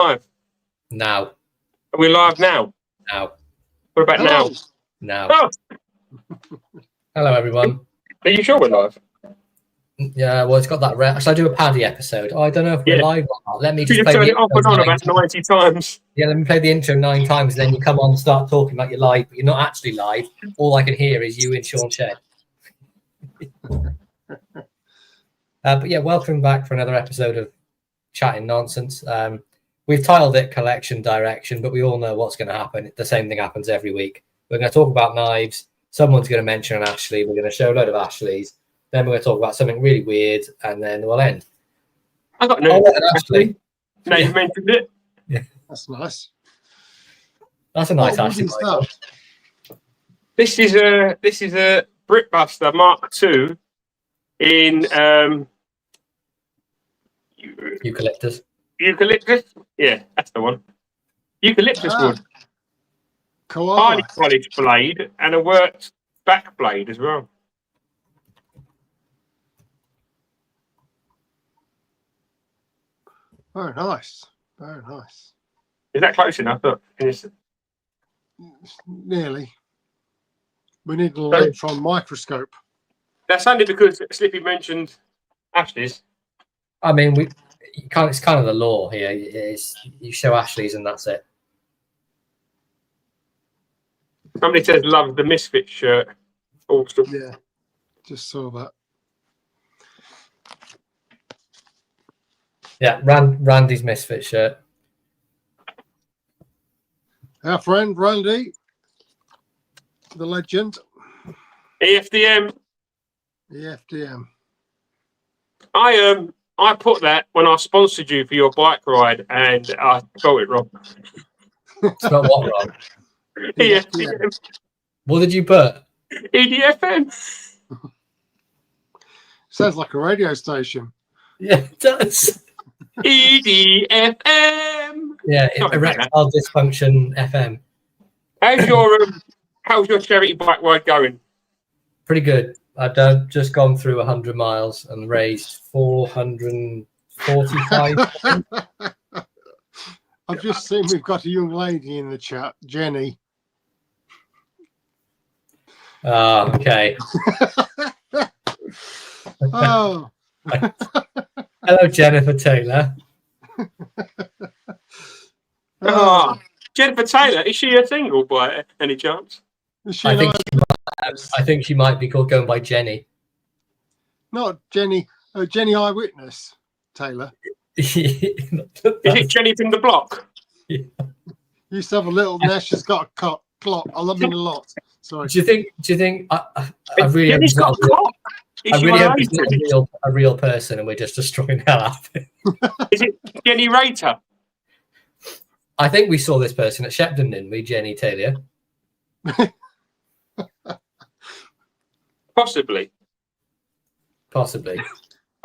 live? Now. Are we live now? Now. What about now? Now. Oh. Hello, everyone. Are you sure we're live? Yeah, well, it's got that rare. Shall I do a Paddy episode? Oh, I don't know if we're live or not. Let me just play turn the it off and on about 90 times. Yeah, let me play the intro 9 times, and then you come on and start talking like you're live, but you're not actually live. All I can hear is you and Sean Shed. But yeah, welcome back for another episode of Chatting Nonsense. We've titled it Collection Direction, but we all know what's going to happen. The same thing happens every week. We're going to talk about knives. Someone's going to mention an Ashley. We're going to show a load of Ashleys. Then we're going to talk about something really weird, and then we'll end. I got no Ashley. No, you mentioned it. Yeah, that's nice. That's a nice Ashley. This is a Brickbuster Mark II in eucalyptus. Eucalyptus? Yeah, that's the one. Eucalyptus wood. Highly polished blade and a worked back blade as well. Very nice. Very nice. Is that close enough? Look, nearly. We need an electron microscope. That's only because Slippy mentioned Ashley's. I mean, it's kind of the law here. You show Ashley's and that's it. Somebody says love the Misfit shirt. Awesome. Yeah, just saw that. Yeah, Randy's Misfit shirt. Our friend Randy, the legend. EFDM. EFDM. I put that when I sponsored you for your bike ride, and I got it wrong. It's not what wrong? EFDM. What did you put? EDFM. Sounds like a radio station. Yeah, it does. EDFM. Yeah, erectile dysfunction FM. How's your charity bike ride going? Pretty good. I've just gone through 100 miles and raised 445. I've just seen we've got a young lady in the chat, Jenny. Oh, okay. Oh. Hello, Jennifer Taylor. Jennifer Taylor, is she a single by any chance? I think she might be going by Jenny. Not Jenny. Jenny Eyewitness Taylor. Is it Jenny from the block? Yeah. Used to have a little. Now she's got a clot. I love him a lot. Sorry. Do you think? I really hope he's not a real person, and we're just destroying the hell out of it. Is it Jenny Rater? I think we saw this person at Shepton, didn't we, Jenny Taylor? Possibly. I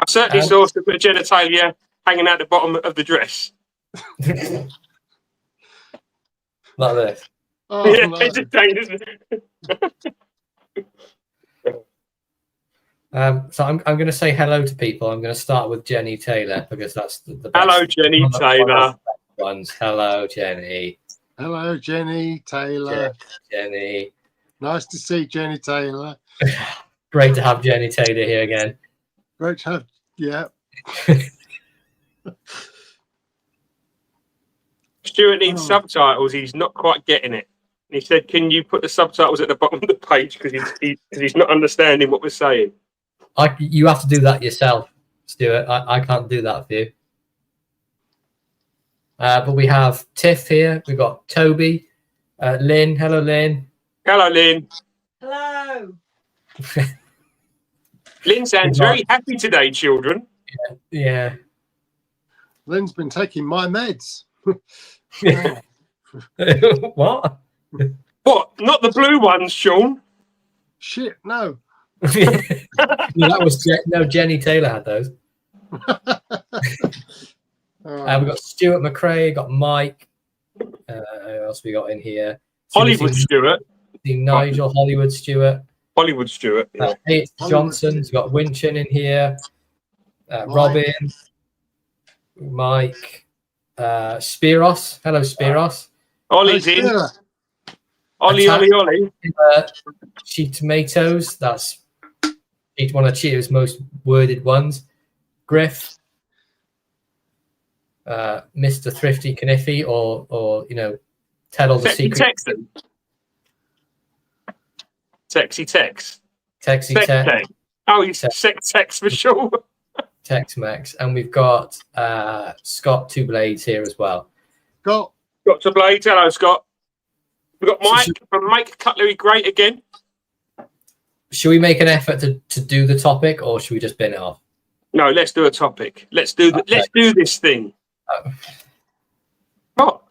certainly saw some genitalia hanging out the bottom of the dress. Like this. Oh, yeah, no. entertaining, isn't it? So I'm going to say hello to people. I'm going to start with Jenny Taylor because that's the best. Hello, Jenny Taylor. Hello, Jenny. Hello, Jenny Taylor. Jenny. Nice to see Jenny Taylor. Great to have Jenny Taylor here again. Great to have, yeah. Stuart needs subtitles. He's not quite getting it. He said, "Can you put the subtitles at the bottom of the page because he's not understanding what we're saying?" You have to do that yourself, Stuart. I can't do that for you. But we have Tiff here. We've got Toby, Lynn. Hello, Lynn. Hello, Lynn. Hello. Lynn sounds very happy today, children. Yeah. Lynn's been taking my meds. What? What? Not the blue ones, Sean? Shit, no. No, that was Jenny Taylor had those. We've got Stuart McRae, got Mike. Who else we got in here? Hollywood Stuart. Nigel, Hollywood Stuart. Hollywood Stuart. Yeah. It's Johnson's got Winchin in here. Robin, Mike, Spiros. Hello, Spiros. Ollie's in. Ollie. Cheap Tomatoes. That's one of Cheetah's most worded ones. Griff. Mr. Thrifty Kniffy, or tell all the secrets. Texan. Sexy Tex. Texy Tex. Oh, you Tex for sure. Tex-Mex. And we've got Scott Two Blades here as well. Got Two Blades. Hello, Scott. We've got Mike from Mike Cutlery Great again. Should we make an effort to do the topic, or should we just bin it off? No, let's do a topic. Let's do this thing. What?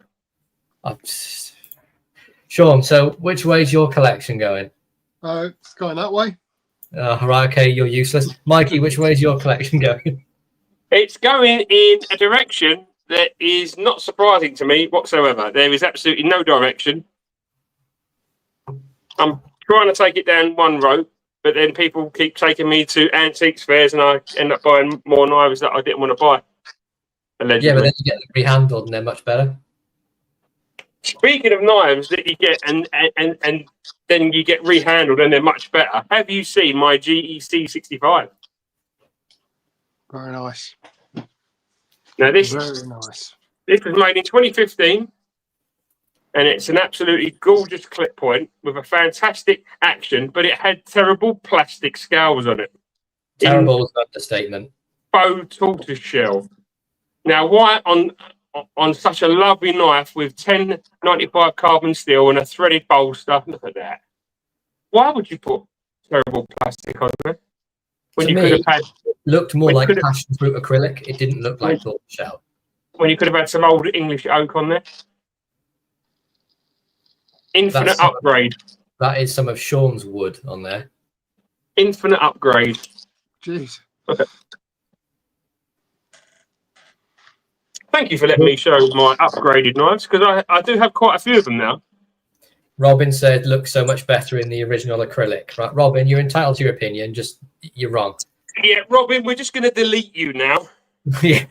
Sean, so which way is your collection going? It's going that way. Right, okay, you're useless. Mikey, which way is your collection going? It's going in a direction that is not surprising to me whatsoever. There is absolutely no direction. I'm trying to take it down one road, but then people keep taking me to antiques fairs, and I end up buying more knives that I didn't want to buy. Allegedly. Yeah, but then you get them rehandled, and they're much better. Speaking of knives that you get and then you get rehandled and they're much better, have you seen my GEC 65? Very nice. Now this very nice. This was made in 2015, and it's an absolutely gorgeous clip point with a fantastic action, but it had terrible plastic scales on it. Terrible is an understatement. Faux tortoise shell. Now, why on such a lovely knife with 1095 carbon steel and a threaded bolster? Look at that. Why would you put terrible plastic on it when you could have had? Looked more like passion fruit acrylic. It didn't look like tortoise shell. When you could have had some old English oak on there. Infinite upgrade. That is some of Sean's wood on there. Infinite upgrade. Jeez. Thank you for letting me show my upgraded knives, because I do have quite a few of them now. Robin said, looks so much better in the original acrylic. Right, Robin, you're entitled to your opinion, just you're wrong. Yeah, Robin, we're just going to delete you now. Yeah.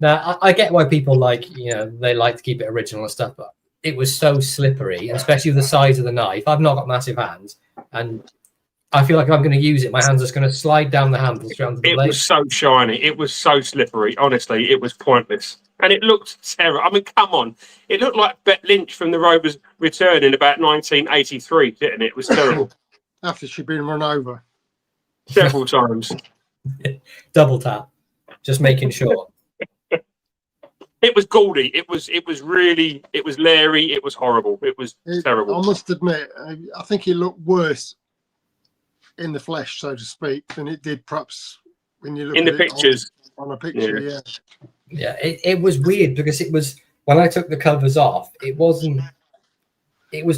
Now, I get why people they like to keep it original and stuff, but it was so slippery, especially with the size of the knife. I've not got massive hands, and I feel like if I'm going to use it, my hands are just going to slide down the handle straight onto the blade. It was so shiny. It was so slippery. Honestly, it was pointless. And it looked terrible. I mean, come on. It looked like Bet Lynch from the Rover's Return in about 1983, didn't it? It was terrible. After she'd been run over. Several times. Double tap. Just making sure. It was gaudy. It was really, it was leery. It was horrible. It was terrible. I must admit, I think it looked worse in the flesh, so to speak, than it did perhaps when you look in the pictures. On a picture, yeah. Yeah, it was weird because it was, when I took the covers off, it was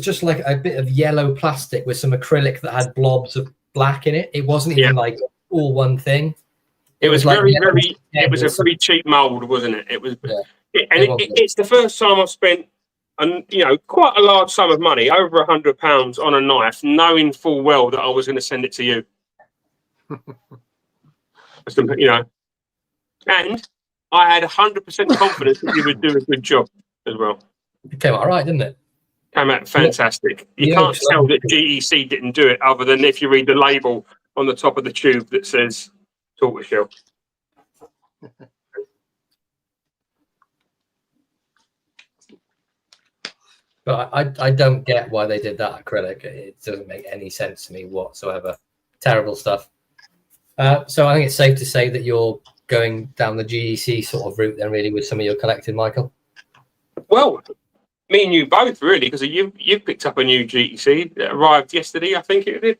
just like a bit of yellow plastic with some acrylic that had blobs of black in it. It wasn't even like all one thing. It was like it was a very cheap mold, wasn't it? It was, it's the first time I've spent, quite a large sum of money, over £100 on a knife, knowing full well that I was going to send it to you. And I had 100% confidence that you would do a good job as well. It came out right, didn't it? Came out fantastic. You can't tell that GEC didn't do it, other than if you read the label on the top of the tube that says tortoiseshell. But I don't get why they did that acrylic. It doesn't make any sense to me whatsoever. Terrible stuff. So I think it's safe to say that you're going down the GEC sort of route then, really, with some of your collecting, Michael. Well, me and you both, really, because you picked up a new GEC that arrived yesterday, I think it did.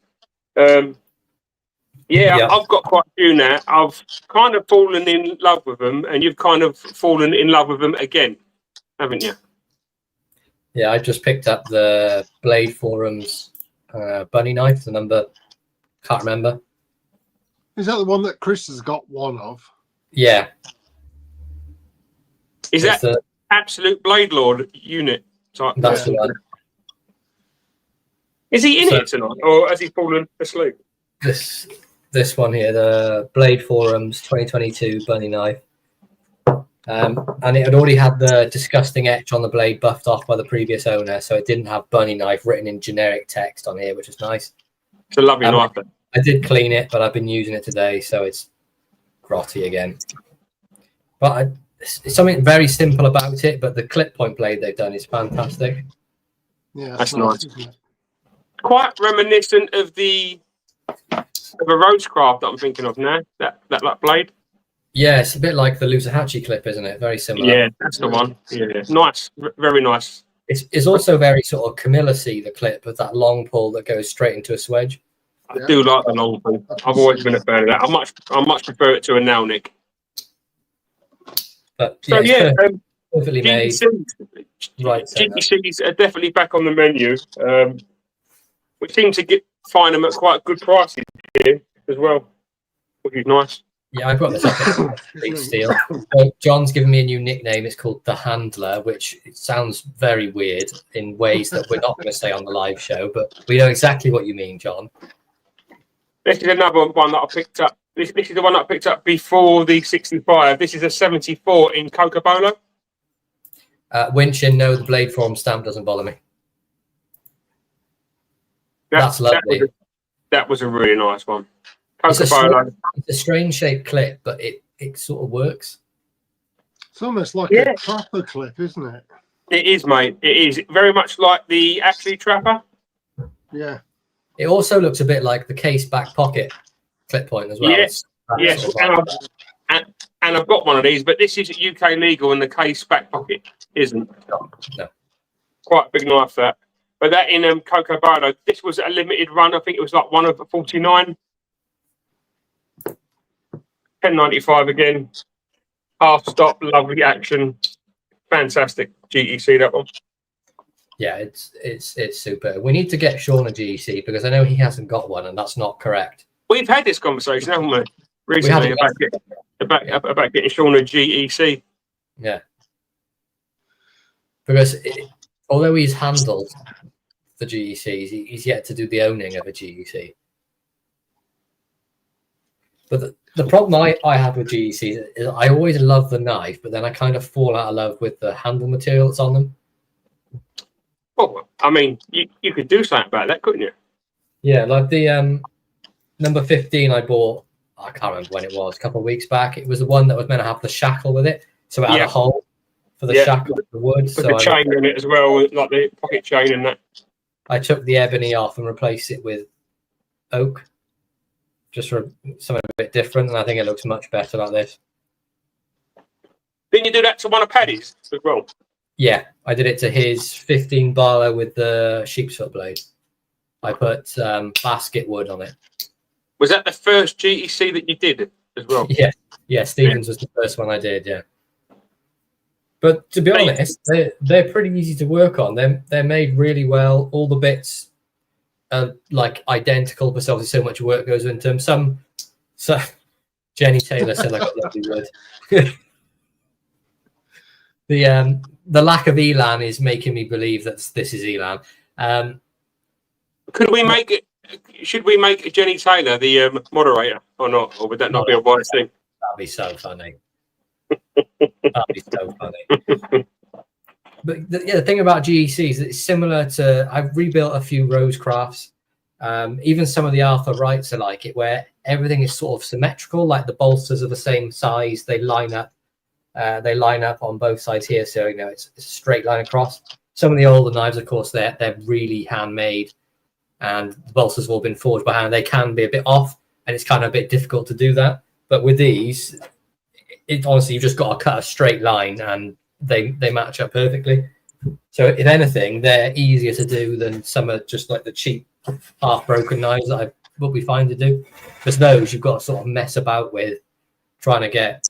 I've got quite a few now. I've kind of fallen in love with them, and you've kind of fallen in love with them again, haven't you? Yeah, I just picked up the Blade Forums bunny knife, the number, can't remember. Is that the one that Chris has got one of? Yeah. Is that the absolute Blade Lord unit type? That's the one. Is he in it tonight, or has he fallen asleep? This one here, the Blade Forums 2022 bunny knife. And it had already had the disgusting etch on the blade buffed off by the previous owner, so it didn't have bunny knife written in generic text on here, which is nice. It's a lovely knife. I did clean it, but I've been using it today, so it's grotty again. But it's something very simple about it, but the clip point blade they've done is fantastic. Yeah, that's nice. Isn't it? Quite reminiscent of a Roachcraft that I'm thinking of now. That blade. Yeah, it's a bit like the Lusahatchi clip, isn't it? Very similar. Yeah, that's the one. Yeah, nice, very nice. It's also very sort of Camilla-y, the clip with that long pull that goes straight into a swedge. I do like the long pull. I've always been a fan of that. I much prefer it to a nail nick. But So perfectly made. Right, GECs are definitely back on the menu. We seem to find them at quite good prices here as well, which is nice. Yeah, I brought this up at Steel. So John's given me a new nickname. It's called The Handler, which it sounds very weird in ways that we're not going to say on the live show, but we know exactly what you mean, John. This is another one that I picked up. This is the one that I picked up before the 65. This is a 74 in Cocobolo. Winchin, no, the blade form stamp doesn't bother me. That's lovely. That was a really nice one. It's a strange shaped clip, but it sort of works. It's almost like a trapper clip, isn't it? It is, mate. It is very much like the Ashley Trapper. Yeah. It also looks a bit like the case back pocket clip point as well. Yes, and I've got one of these, but this is UK legal, and the case back pocket isn't. No. Quite a big knife that. But that in Cocobolo, this was a limited run. I think it was like one of 49. 10.95 again. Half stop, lovely action, fantastic GEC that one. Yeah, it's super. We need to get Sean a GEC because I know he hasn't got one, and that's not correct. We've had this conversation, haven't we? Recently about getting Sean a GEC. Yeah, because although he's handled the GECs, he's yet to do the owning of a GEC. But the problem I have with GECs is I always love the knife, but then I kind of fall out of love with the handle material that's on them. Well, I mean, you could do something about that, couldn't you? Yeah, like the number 15 I bought, I can't remember when it was, a couple of weeks back. It was the one that was meant to have the shackle with it. So it had a hole for the shackle of the wood. With the chain in it as well, like the pocket chain and that. I took the ebony off and replaced it with oak, just for something a bit different, and I think it looks much better like this. Didn't you do that to one of Paddy's as well? Yeah, I did it to his 15 Barlow with the sheep's foot blade. I put basket wood on it. Was that the first GEC that you did as well? Yeah, Stevens was the first one I did, yeah. But to be honest, they're pretty easy to work on. They're made really well. All the bits are like identical, because obviously so much work goes into them. So Jenny Taylor said I got lovely wood. The lack of Elan is making me believe that this is Elan. Could we make it? Should we make Jenny Taylor the moderator or not? Or would that not be a wise thing? That'd be so funny. That'd be so funny. But the thing about GECs is it's similar to, I've rebuilt a few Rosecrafts. Even some of the Arthur Wrights are like it, where everything is sort of symmetrical, like the bolsters are the same size. They line up on both sides here, so you know it's a straight line across. Some of the older knives, of course, they're really handmade, and the bolsters have all been forged by hand. They can be a bit off, and it's kind of a bit difficult to do that. But with these, honestly, you've just got to cut a straight line, and they match up perfectly. So if anything, they're easier to do than some are just like the cheap half-broken knives that what we find to do. Because those you've got to sort of mess about with, trying to get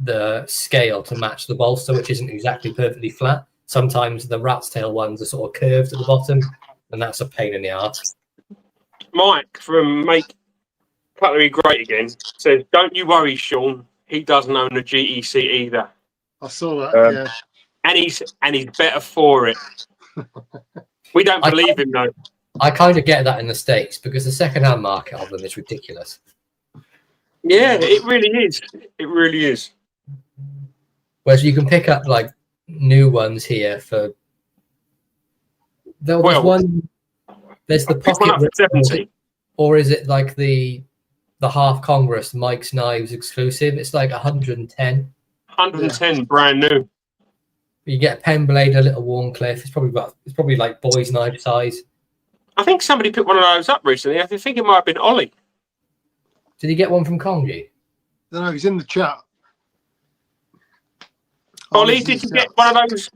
the scale to match the bolster, which isn't exactly perfectly flat. Sometimes the rat's tail ones are sort of curved at the bottom, and that's a pain in the arse. Mike from Make Cutlery Great Again says, "Don't you worry, Sean. He doesn't own a GEC either." I saw that. Yeah, and he's better for it. We don't believe him though. I kind of get that in the States because the second-hand market of them is ridiculous. Yeah, it really is. It really is. Whereas you can pick up like new ones here for. There's one. There's the Pick one up for pocket, 70. or is it like the Half Congress Mike's Knives exclusive? It's like 110. 110, brand new. You get a pen blade, a little Warncliffe. It's probably like boy's knife size. I think somebody picked one of those up recently. I think it might have been Ollie. Did he get one from Congy? No, he's in the chat. Ollie, did you get one of those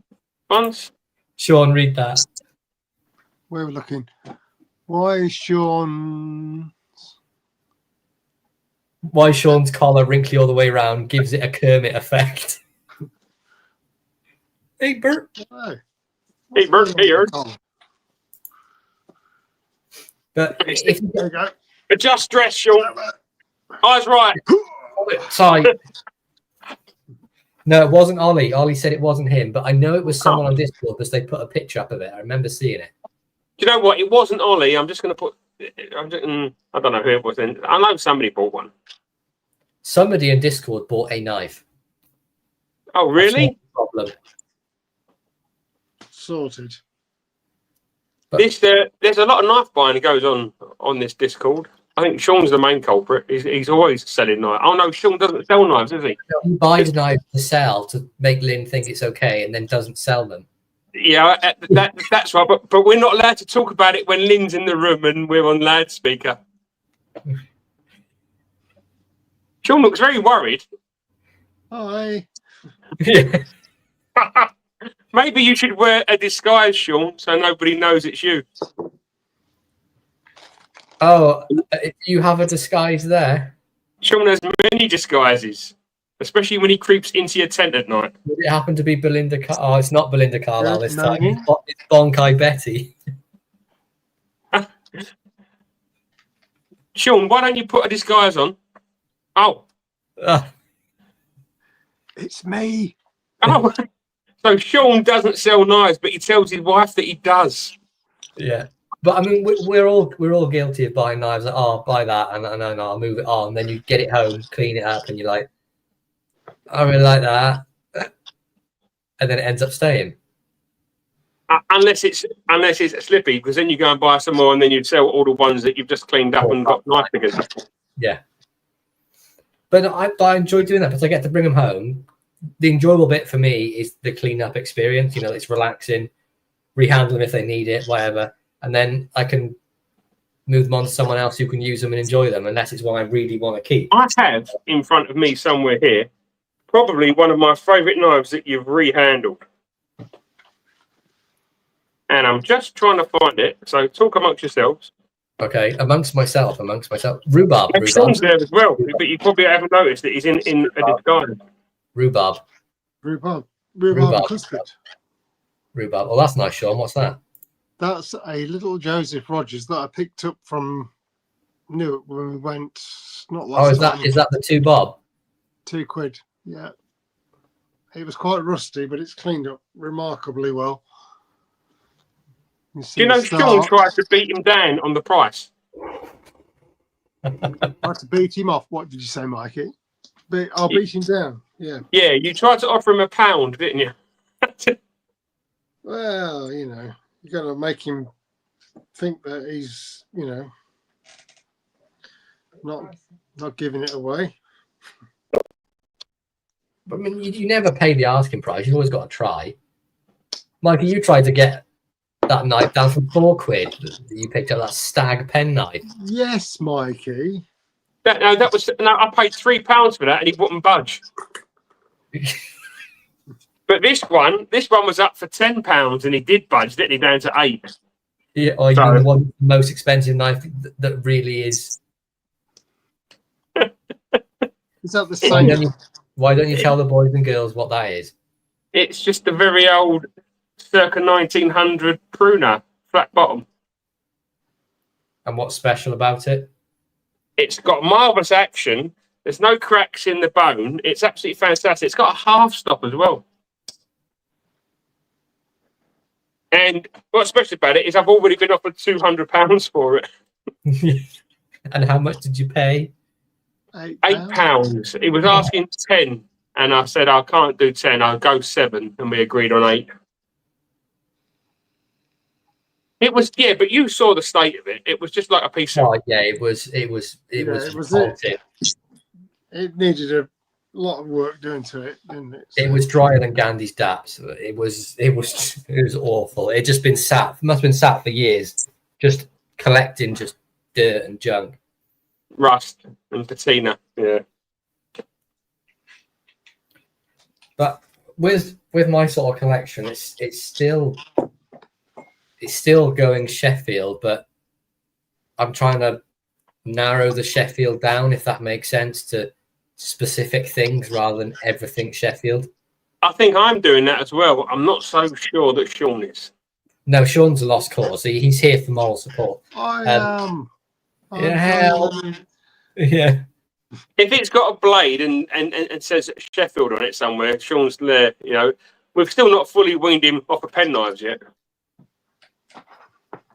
ones? Sean, read that. Where we're looking. Why is Sean's collar wrinkly all the way around gives it a Kermit effect. Hey, Bert. Oh. Hey, Bert, here. But if There you go. Adjust dress, Sean. Eyes right. sorry. No, it wasn't Ollie. Ollie said it wasn't him, but I know it was someone on Discord because they put a picture up of it. I remember seeing it. Do you know what? It wasn't Ollie. I'm just going to put. I don't know who it was. Then I know somebody bought one. Somebody in Discord bought a knife. Oh, really? Problem. Sorted. But, there's a lot of knife buying that goes on this Discord. I think Sean's the main culprit. He's always selling knives. Oh no, Sean doesn't sell knives, does he? He buys knives to sell to make Lynn think it's okay, and then doesn't sell them. Yeah, that's right. But we're not allowed to talk about it when Lynn's in the room and we're on loudspeaker. Sean looks very worried. Hi. Yeah. Maybe you should wear a disguise, Sean, so nobody knows it's you. Oh, you have a disguise there? Sean has many disguises, especially when he creeps into your tent at night. Would it happen to be Belinda Oh, it's not Belinda Carlisle this No. time. It's Bonkai Betty. Sean, why don't you put a disguise on? Oh. It's me. Oh. So Sean doesn't sell knives, but he tells his wife that he does. Yeah. But I mean, we're all guilty of buying knives. Like, oh, buy that, and I'll move it on. Then you get it home, clean it up, and you're like, I really like that, and then it ends up staying. Unless it's Slippy, because then you go and buy some more, and then you'd sell all the ones that you've just cleaned up and got knife figures. Yeah. But I enjoy doing that because I get to bring them home. The enjoyable bit for me is the clean-up experience. You know, it's relaxing, rehandle them if they need it, whatever. And then I can move them on to someone else who can use them and enjoy them, unless it's one I really want to keep. I have in front of me somewhere here probably one of my favourite knives that you've rehandled. And I'm just trying to find it. So talk amongst yourselves. Okay, amongst myself. Rhubarb. Sean's there as well, but you probably haven't noticed that he's in a disguise. Rhubarb Custard. Rhubarb. Oh, that's nice, Sean. What's that? That's a little Joseph Rogers that I picked up from Newark when we went. Not last time. Is that the 2 bob? £2. Yeah. It was quite rusty, but it's cleaned up remarkably well. Do you know Sean tried to beat him down on the price? Tried to beat him off. What did you say, Mikey? I'll beat him down. Yeah. Yeah, you tried to offer him £1, didn't you? Well, you know, you got to make him think that he's, you know, not giving it away. I mean, you never pay the asking price. You've always got to try. Mikey, you tried to get that knife down from £4. You picked up that stag pen knife. Yes, Mikey. I paid £3 for that, and he wouldn't budge. But this one was up for £10, and he did budge, didn't he, down to 8. Yeah, or even the one most expensive knife that really is. Is that the same? Why don't you tell the boys and girls what that is? It's just a very old, circa 1900 pruner, flat bottom. And what's special about it? It's got marvellous action. There's no cracks in the bone. It's absolutely fantastic. It's got a half stop as well. And what's special about it is I've already been offered £200 for it. And how much did you pay? £8. £8. He was asking 10, and I said I can't do 10. I'll go 7, and we agreed on 8. It was but you saw the state of it. It was just like a piece of. Oh yeah, it was repulsive. It needed a lot of work doing to it, didn't it? So. It was drier than Gandhi's daps. It was awful. It just been sat. Must have been sat for years, just collecting just dirt and junk. Rust and patina. Yeah. But with my sort of collection, it's still going Sheffield, but I'm trying to narrow the Sheffield down, if that makes sense, to specific things rather than everything Sheffield. I think I'm doing that as well. I'm not so sure that Sean is. No, Sean's a lost cause. He's here for moral support. I am. Yeah. If it's got a blade and says Sheffield on it somewhere, Sean's there. You know, we've still not fully weaned him off of penknives yet.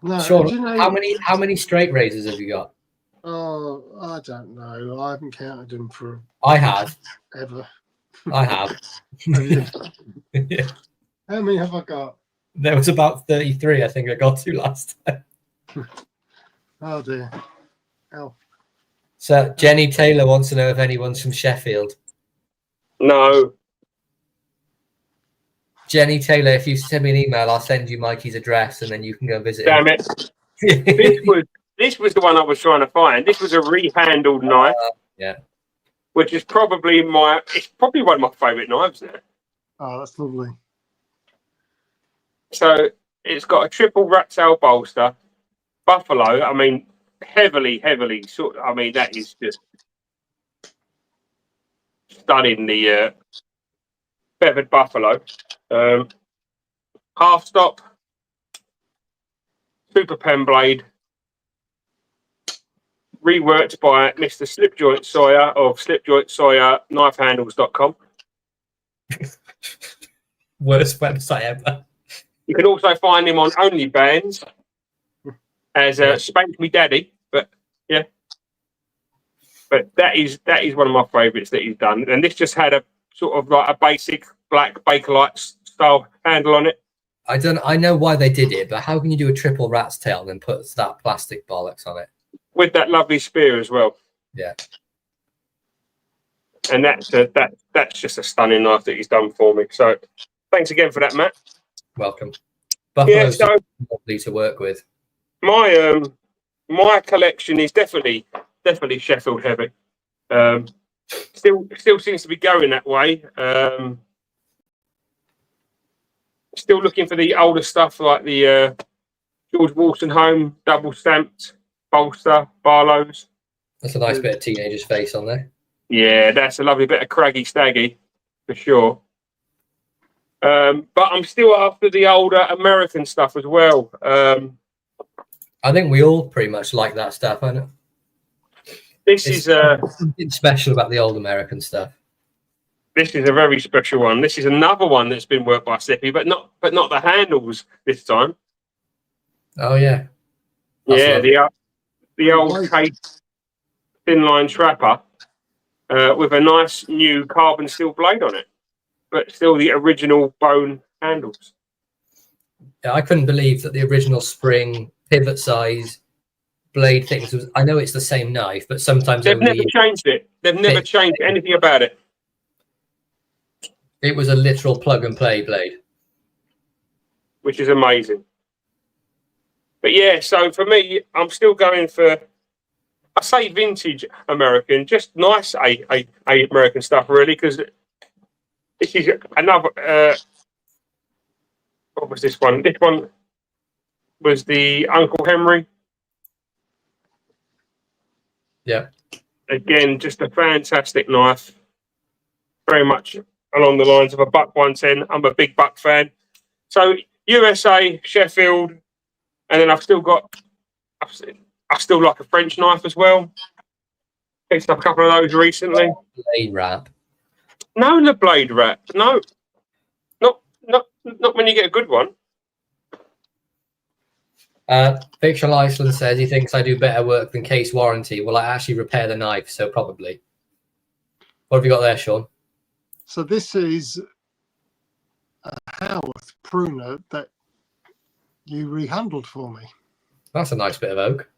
No, Sean, do you know, how many straight razors have you got? Oh, I don't know. I haven't counted them for. I have. Ever. I have. Yeah. How many have I got? There was about 33, I think I got to last time. Oh dear. Oh. So Jenny Taylor wants to know if anyone's from Sheffield. No. Jenny Taylor, if you send me an email, I'll send you Mikey's address and then you can go visit Damn him. it. This was the one I was trying to find. This was a rehandled knife. Yeah. Which is probably one of my favourite knives now. Oh, that's lovely. So it's got a triple rat tail bolster, buffalo. I mean, heavily that is just stunning. The feathered buffalo, half stop, super pen blade, reworked by Mr. Slipjoint Sawyer of Slipjoint Sawyer knifehandles.com. Worst website ever. You can also find him on OnlyFans as Spank Me Daddy, but yeah. But that is one of my favourites that he's done, and this just had a sort of like a basic black Bakelite style handle on it. I know why they did it, but how can you do a triple rat's tail and then put that plastic bollocks on it? With that lovely spear as well. Yeah. And that's just a stunning knife that he's done for me. So thanks again for that, Matt. Welcome. Buffalo's so lovely to work with. My collection is definitely Sheffield heavy. Still seems to be going that way. Still looking for the older stuff like the George Wolstenholme double stamped bolster Barlow's. That's a nice bit of teenager's face on there. Yeah, that's a lovely bit of craggy staggy for sure. But I'm still after the older American stuff as well. I think we all pretty much like that stuff, I know. This is something special about the old American stuff. This is a very special one. This is another one that's been worked by Slippy, but not the handles this time. Oh yeah. The old case thin line trapper with a nice new carbon steel blade on it, but still the original bone handles. Yeah, I couldn't believe that the original spring pivot size blade things was. I know it's the same knife, but sometimes they've never changed it. They've never changed anything about it. It was a literal plug and play blade, which is amazing. But yeah, so for me, I'm still going for, I say vintage American, just nice American stuff, really, because this is another. What was this one? This one was the Uncle Henry. Yeah. Again, just a fantastic knife. Very much along the lines of a Buck 110. I'm a big Buck fan. So USA, Sheffield, and then I still like a French knife as well. Picked up a couple of those recently. Blade wrap. No, the blade wrap. No, not when you get a good one. Fictional Iceland says he thinks I do better work than case warranty. Well, I actually repair the knife, so probably. What have you got there, Sean? So this is a Howarth pruner that you rehandled for me. That's a nice bit of oak.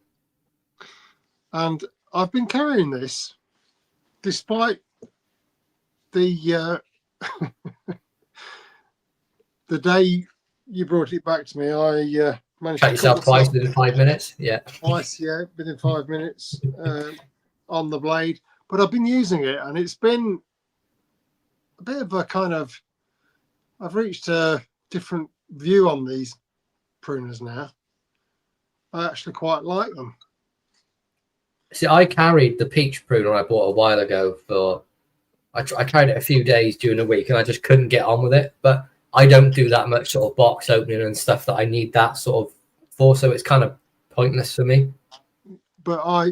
And I've been carrying this despite the the day you brought it back to me. I managed Cut to yourself cut twice within 5 minutes. Yeah. twice, within 5 minutes on the blade. But I've been using it, and it's been a bit of a kind of, I've reached a different view on these pruners now. I actually quite like them. See, I carried the peach pruner I bought a while ago for, I carried it a few days during the week and I just couldn't get on with it. But I don't do that much sort of box opening and stuff that I need that sort of for. So it's kind of pointless for me. But I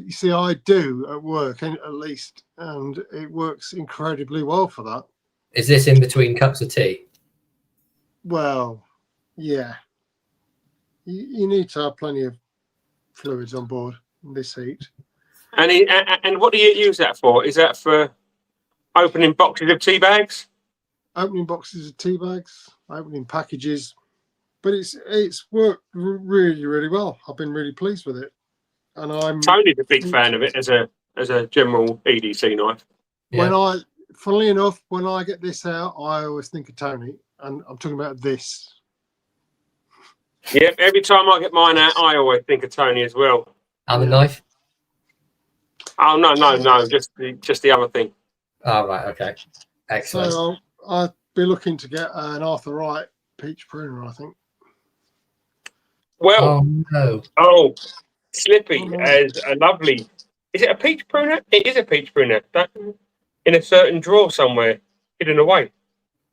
do at work, at least, and it works incredibly well for that. Is this in between cups of tea? Well, yeah. You need to have plenty of fluids on board in this heat. And what do you use that for? Is that for opening boxes of tea bags? Opening boxes of tea bags, opening packages. But it's worked really, really well. I've been really pleased with it. And Tony's a big fan of it as a general EDC knife. Yeah. Funnily enough, when I get this out, I always think of Tony, and I'm talking about this. Yeah, every time I get mine out, I always think of Tony as well. And the knife? Oh no, just the other thing. Oh right, okay, excellent. So I'd be looking to get an Arthur Wright peach pruner, I think. Well, Slippy Oh, no. has a lovely. Is it a peach pruner? It is a peach pruner. That in a certain drawer somewhere, hidden away.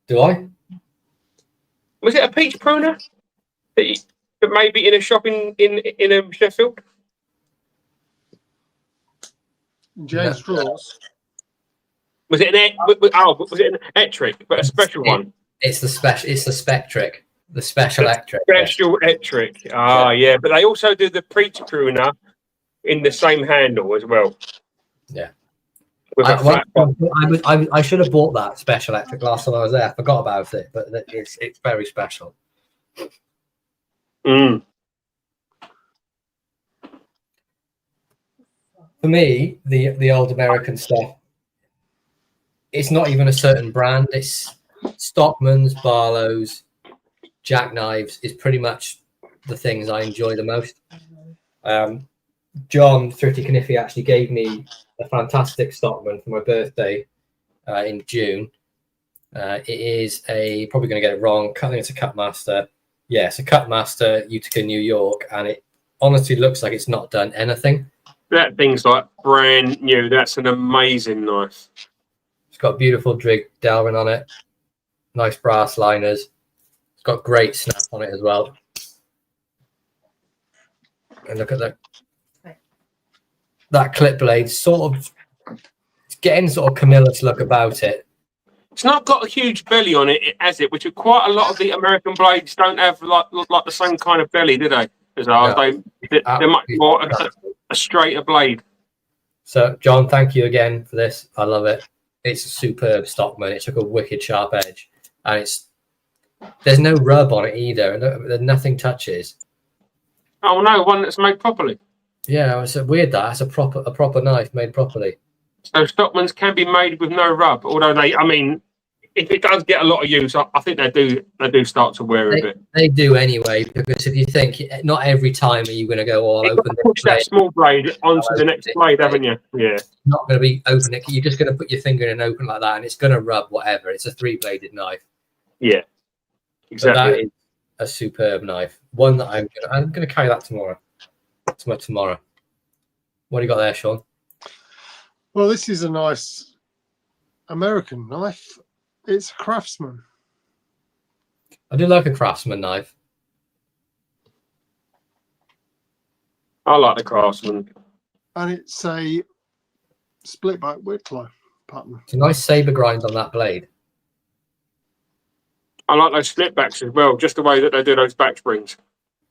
Do I? Was it a peach pruner? That maybe in a shop in a Sheffield. James Drawers. Was it was it an Electric, but a special one? It's the special. It's the Spectric, the special electric. Special Electric. Yeah, but they also do the peach pruner in the same handle as well. Yeah. With a flat top. I should have bought that special electric last time I was there. I forgot about it, but it's very special. Mm. For me, the old American stuff, it's not even a certain brand. It's Stockman's, Barlow's, Jackknives is pretty much the things I enjoy the most. John Thrifty Kniffy actually gave me a fantastic Stockman for my birthday in June. It is probably going to get it wrong. I think it's a Cutmaster. Yeah, it's a Cutmaster Utica, New York, and it honestly looks like it's not done anything. That thing's like brand new. That's an amazing knife. It's got beautiful Drigg Delrin on it. Nice brass liners. It's got great snap on it as well. And look at that clip blade. Sort of, it's getting sort of Camilla's look about it. It's not got a huge belly on it, has it? Which are quite a lot of the American blades don't have like the same kind of belly, do they? As ours, No, they're much more a straighter blade. So, John, thank you again for this. I love it. It's a superb Stockman. It's like a wicked sharp edge, and there's no rub on it either. Nothing touches. Oh no, one that's made properly. Yeah, it's weird that it's a proper knife made properly. So Stockmans can be made with no rub, although if it does get a lot of use, I think they do start to wear a bit. They do anyway, because if you think, not every time are you going to go all You've open. got to push that small blade onto the next blade, haven't you? Yeah. It's not going to be open. You're just going to put your finger in and open like that, and it's going to rub whatever. It's a 3-bladed knife. Yeah, exactly. So that is a superb knife. One that I'm going to carry that tomorrow. Tomorrow. What do you got there, Sean? Well, this is a nice American knife. It's a Craftsman. I do like a Craftsman knife. I like the Craftsman. And it's a split back Wicklow pattern. It's a nice saber grind on that blade. I like those split backs as well, just the way that they do those back springs.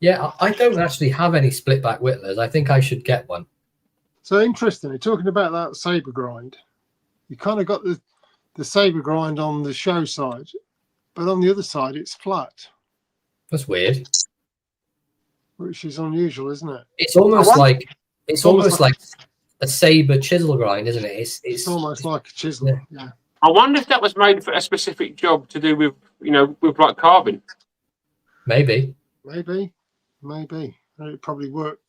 Yeah, I don't actually have any split back Whittlers. I think I should get one. So interestingly, talking about that saber grind, you kind of got the the saber grind on the show side, but on the other side it's flat, That's weird. which is unusual, isn't it? It's almost like a saber chisel grind, isn't it? It's almost like a chisel. Yeah. Yeah. I wonder if that was made for a specific job to do with, with like carving. Maybe. Maybe. And it probably worked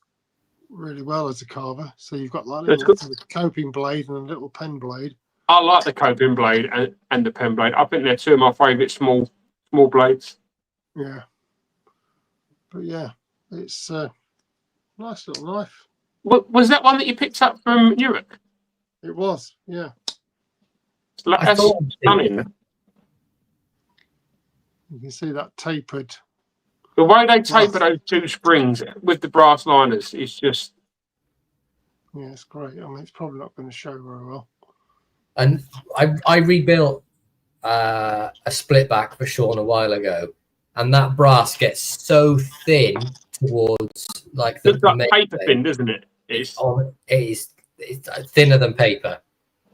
really well as a carver. So you've got like That's little good. coping blade and a little pen blade. I like the coping blade and the pen blade. I think they're two of my favourite small blades. Yeah. But yeah, it's a nice little knife. Was that one that you picked up from Europe? It was, yeah. That's stunning. You can see that tapered. The way they taper those two springs with the brass liners is just... Yeah, it's great. I mean, it's probably not going to show very well. And I rebuilt a split back for Sean a while ago, and that brass gets so thin towards like the looks like paper thin, doesn't it? It's thinner than paper.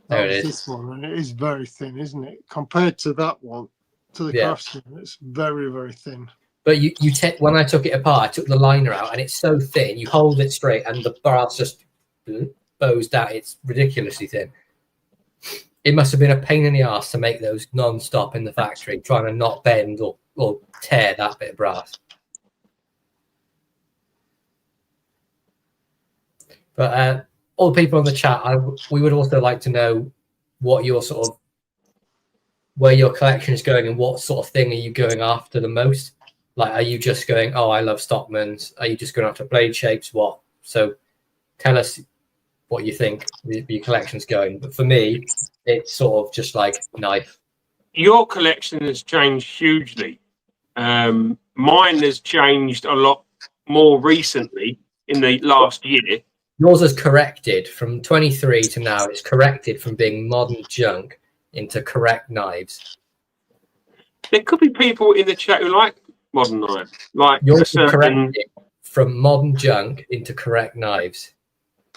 There That it was is. this one, and it is very thin, isn't it? Compared to that one, to the Craftsman, it's very, very thin. But you when I took it apart, I took the liner out, and it's so thin. You hold it straight, and the brass just bows down. It's ridiculously thin. It must have been a pain in the ass to make those non-stop in the factory, trying to not bend or tear that bit of brass. But all the people on the chat, we would also like to know what your where your collection is going and what sort of thing are you going after the most? Like, are you just going, oh, I love Stockmans? Are you just going after blade shapes? What? So tell us what you think your collection's going. But for me, it's sort of just like knife. Your collection has changed hugely. Mine has changed a lot more recently in the last year. Yours has corrected from 23 to now. It's corrected from being modern junk into correct knives. There could be people in the chat who like modern knives. Like Yours is corrected from modern junk into correct knives.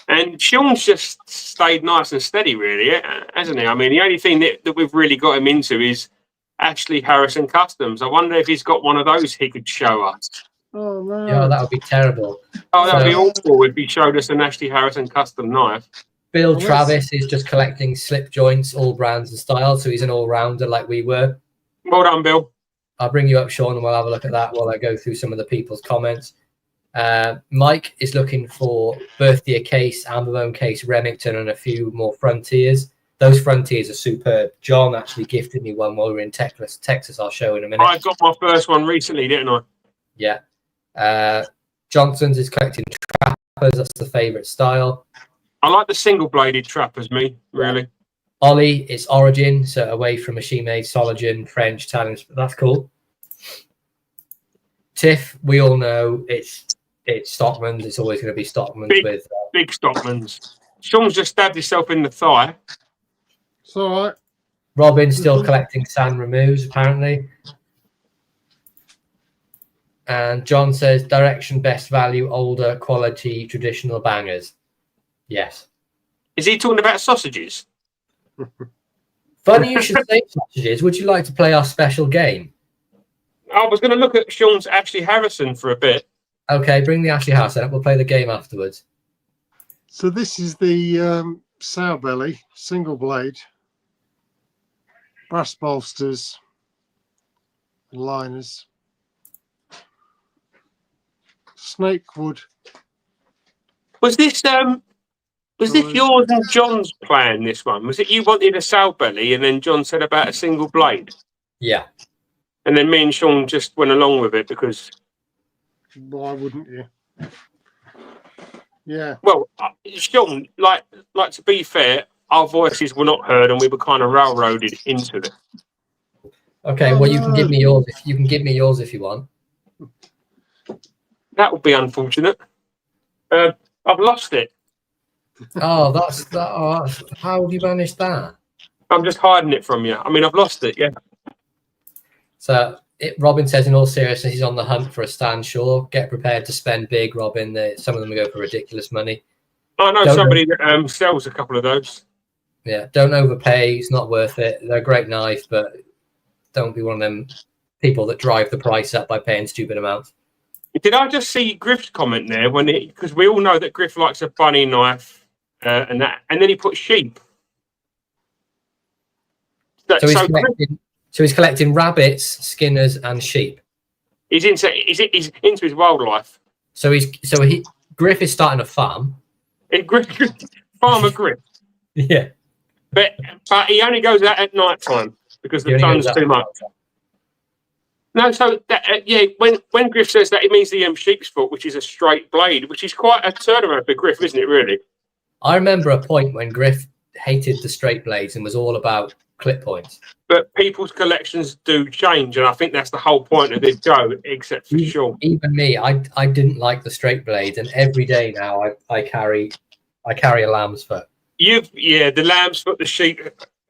And Sean's just stayed nice and steady, really, hasn't he? I mean, the only thing that we've really got him into is Ashley Harrison Customs. I wonder if he's got one of those he could show us. Oh, no. Yeah, that would be terrible. Oh, that would be awful if he showed us an Ashley Harrison custom knife. Bill Travis is just collecting slip joints, all brands and styles, so he's an all-rounder like we were. Well done, Bill. I'll bring you up, Sean, and we'll have a look at that while I go through some of the people's comments. Mike is looking for Birthday case, Amberbone case, Remington, and a few more Frontiers. Those Frontiers are superb. John actually gifted me one while we were in Texas. I'll show in a minute. I got my first one recently, didn't I? Yeah. Johnson's is collecting trappers. That's the favourite style. I like the single-bladed trappers, really. Ollie, it's Origin, so away from machine-made, Soligen, French, Italian. That's cool. Tiff, we all know it's Stockman's. It's always going to be Stockman's big Stockman's. Sean's just stabbed himself in the thigh. It's all right. Robin's still collecting San Remus, apparently. And John says, direction, best value, older, quality, traditional bangers. Yes. Is he talking about sausages? Funny you should say sausages. Would you like to play our special game? I was going to look at Sean's Ashley Harrison for a bit. Okay, bring the Ashley Harrison up. We'll play the game afterwards. So this is the sow belly, single blade, brass bolsters, and liners, snakewood. Was this yours and John's plan, this one? Was it you wanted a sow belly and then John said about a single blade? Yeah. And then me and Sean just went along with it because... Why wouldn't you? Yeah. Well, Sean, like to be fair, our voices were not heard and we were kind of railroaded into it. Okay, well, you can give me yours. You can give me yours if you want. That would be unfortunate. I've lost it. Oh, that's how have you managed that? I'm just hiding it from you. I mean, I've lost it, yeah. So Robin says, in all seriousness, he's on the hunt for a Stan Shaw. Get prepared to spend big, Robin. Some of them go for ridiculous money. I know somebody that sells a couple of those. Yeah, don't overpay. It's not worth it. They're a great knife, but don't be one of them people that drive the price up by paying stupid amounts. Did I just see Griff's comment there because we all know that Griff likes a bunny knife and then he put sheep. So he's collecting rabbits, skinners, and sheep. He's into his wildlife. So Griff is starting a farm. Farmer Griff. Yeah. But he only goes out at night time because the sun's too much. No, so when Griff says that, it means the sheep's foot, which is a straight blade, which is quite a turnaround for Griff, isn't it? Really. I remember a point when Griff hated the straight blades and was all about clip points. But people's collections do change, and I think that's the whole point of this show, except for Sean. Even me, I didn't like the straight blades, and every day now I carry a Lambsfoot. The Lambsfoot, the sheep.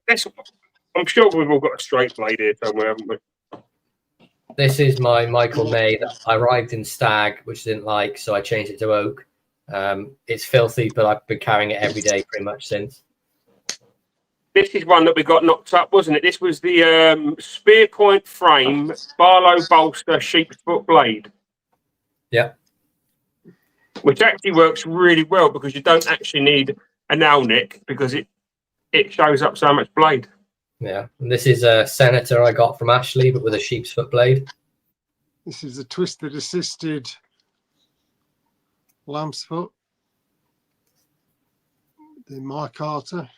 I'm sure we've all got a straight blade here somewhere, haven't we? This is my Michael May that I arrived in stag, which I didn't like, so I changed it to oak. It's filthy, but I've been carrying it every day pretty much since. This is one that we got knocked up, wasn't it? This was the spear point frame, Barlow bolster, sheep's foot blade. Yeah. Which actually works really well because you don't actually need a nail nick because it shows up so much blade. Yeah, and this is a Senator I got from Ashley, but with a sheep's foot blade. This is a twisted assisted Lambsfoot. The Mike Carter.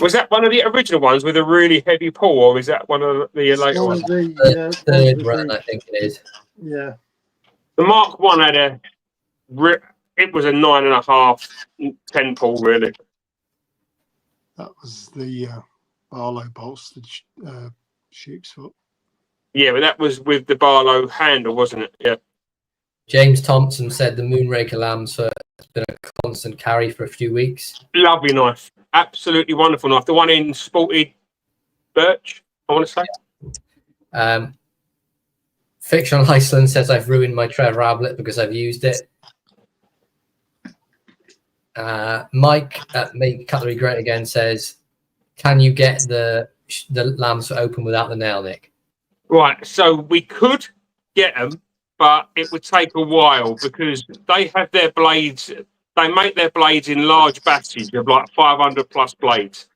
Was that one of the original ones with a really heavy pull, or is that one of the later ones? The third run, I think it is. Yeah. The Mark 1 had it was a 9.5, 10 pull, really. That was the Barlow bolstered sheep's foot. Yeah, but that was with the Barlow handle, wasn't it? Yeah. James Thompson said the Moonraker Lambsfoot has been a constant carry for a few weeks. Lovely knife. Absolutely wonderful knife. The one in sported birch, I want to say. Fictional Iceland says I've ruined my Trevor Ablett because I've used it. Mike at Make Cutlery Great Again says, can you get the Lambsfoot open without the nail nick? Right, so we could get them, but it would take a while because they have their blades. They make their blades in large batches of like 500 plus blades.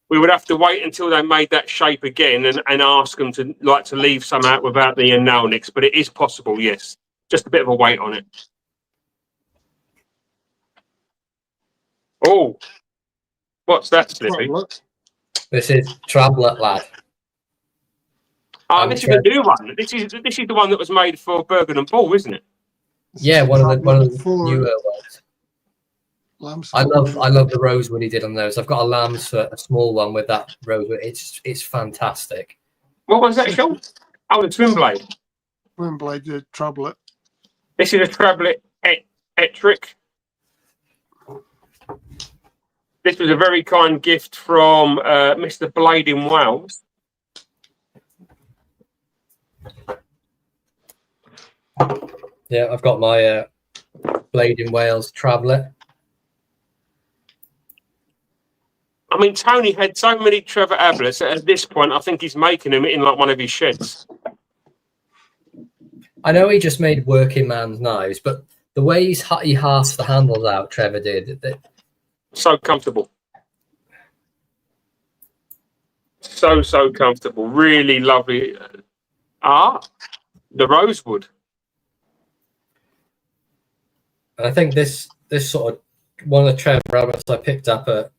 We would have to wait until they made that shape again and ask them to leave some out without the nail nicks. But it is possible, yes. Just a bit of a wait on it. Oh, what's that, Slippy? This is Trablet, lad. This is a new one. This is the one that was made for Bergen and Ball, isn't it? Yeah, one of the newer ones. I love the rosewood he did on those. I've got a Lambsfoot, a small one with that rosewood. It's fantastic. What was that, Sean? Oh, the twin blade. Twin blade, the Trablet. This is a Trablet Ettrick. This was a very kind gift from Mr. Blade in Wales. Yeah, I've got my Blade in Wales Trablet. I mean, Tony had so many Trevor Ablets that at this point, I think he's making them in like one of his sheds. I know he just made working man's knives, but the way he halves the handles out, Trevor did. So comfortable. So comfortable. Really lovely. The rosewood. And I think this sort of one of the Trevor Ablets I picked up at,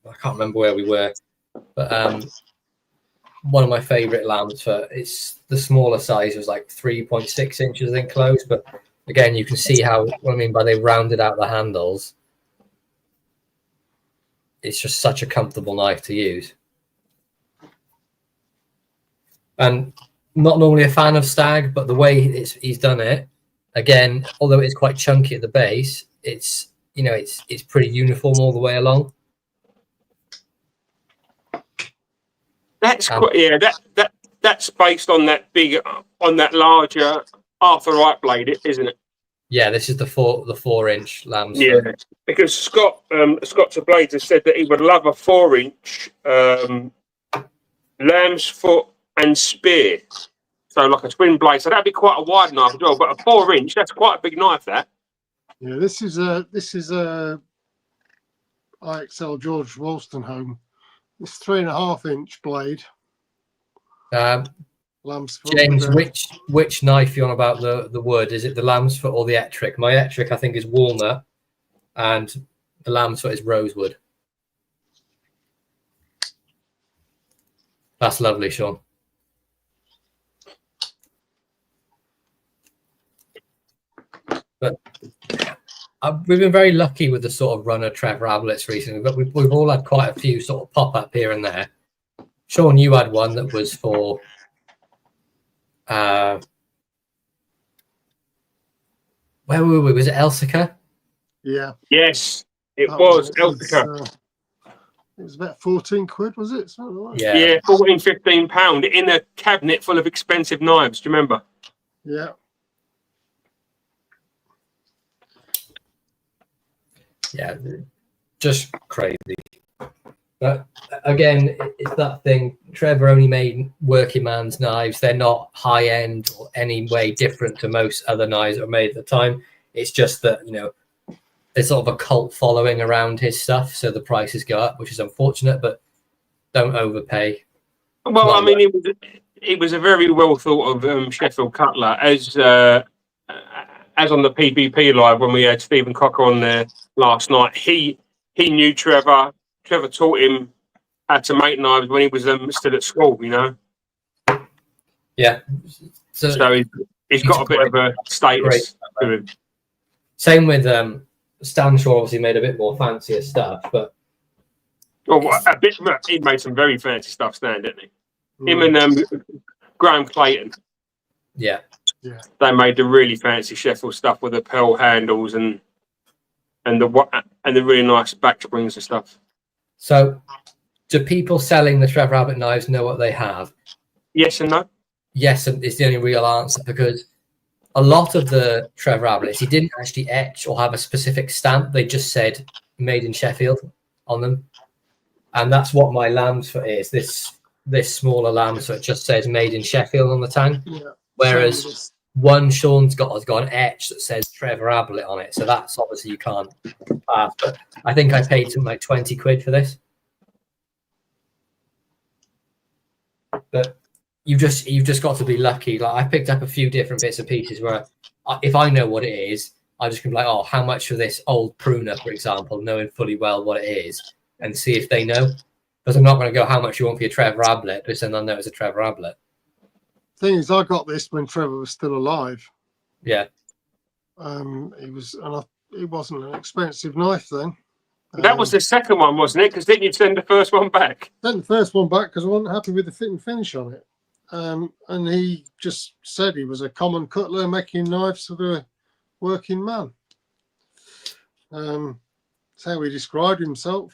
I can't remember where we were, but one of my favourite Lambsfoot. It's the smaller size. It was like 3.6 inches, I think, close. But again, you can see what I mean by they rounded out the handles. It's just such a comfortable knife to use. And not normally a fan of Stag, but the way he's done it, again, although it's quite chunky at the base, it's pretty uniform all the way along. That's that's based on that larger Arthur Wright blade, isn't it? Yeah, this is the 4-inch Lambsfoot. Yeah, because Scott to Blades has said that he would love a 4-inch lamb's foot and spear. So like a twin blade. So that'd be quite a wide knife as well. But a 4-inch, that's quite a big knife. That. Yeah, this is a IXL George Wolstenholme. It's 3.5-inch blade. Lambsfoot. James, which knife you on about the wood? Is it the Lambsfoot or the Ettrick? My Ettrick, I think, is walnut, and the Lambsfoot is rosewood. That's lovely, Sean. But we've been very lucky with the sort of runner Trevor Ablets recently, but we've all had quite a few sort of pop up here and there. Sean, you had one that was for where were we? Was it Elsica? Yeah. Yes, it was Elsica. It was about 14 quid, was it? Like yeah, 14, 15 pound in a cabinet full of expensive knives. Do you remember? Yeah. Yeah, just crazy. But again, it's that thing. Trevor only made working man's knives. They're not high end or any way different to most other knives that were made at the time. It's just that, you know, there's sort of a cult following around his stuff, so the prices go up, which is unfortunate. But don't overpay. Well, I mean, it was a very well thought of Sheffield cutler, as on the PvP live when we had Stephen Cocker on there last night. He knew Trevor. Trevor taught him how to make knives when he was still at school, you know. Yeah. So he's got a bit of a status to him. Same with Stan Shaw. Obviously made a bit more fancier stuff, but he made some very fancy stuff, Stan, didn't he? Him and Graham Clayton. Yeah. They made the really fancy Sheffield stuff with the pearl handles and the really nice back springs and stuff. So, do people selling the Trevor Ablett knives know what they have? Yes and no. Yes, and it's the only real answer, because a lot of the Trevor Ablets, he didn't actually etch or have a specific stamp. They just said "Made in Sheffield" on them, and that's what my Lambsfoot is. This smaller Lambsfoot just says "Made in Sheffield" on the tang. Yeah. Whereas one Sean's has got an etch that says Trevor Ablett on it, so that's obviously you can't pass. But I think I paid something like 20 quid for this. But you've just got to be lucky. Like, I picked up a few different bits and pieces where if I know what it is, I just can be like, oh, how much for this old pruner, for example, knowing fully well what it is, and see if they know. Because I'm not going to go, how much you want for your Trevor Ablett, because then I know it's a Trevor Ablett. Thing is, I got this when Trevor was still alive. Yeah. It wasn't an expensive knife then. That was the second one, wasn't it? Because didn't you send the first one back? Sent the first one back because I wasn't happy with the fit and finish on it. And he just said he was a common cutler making knives for the working man. That's how he described himself.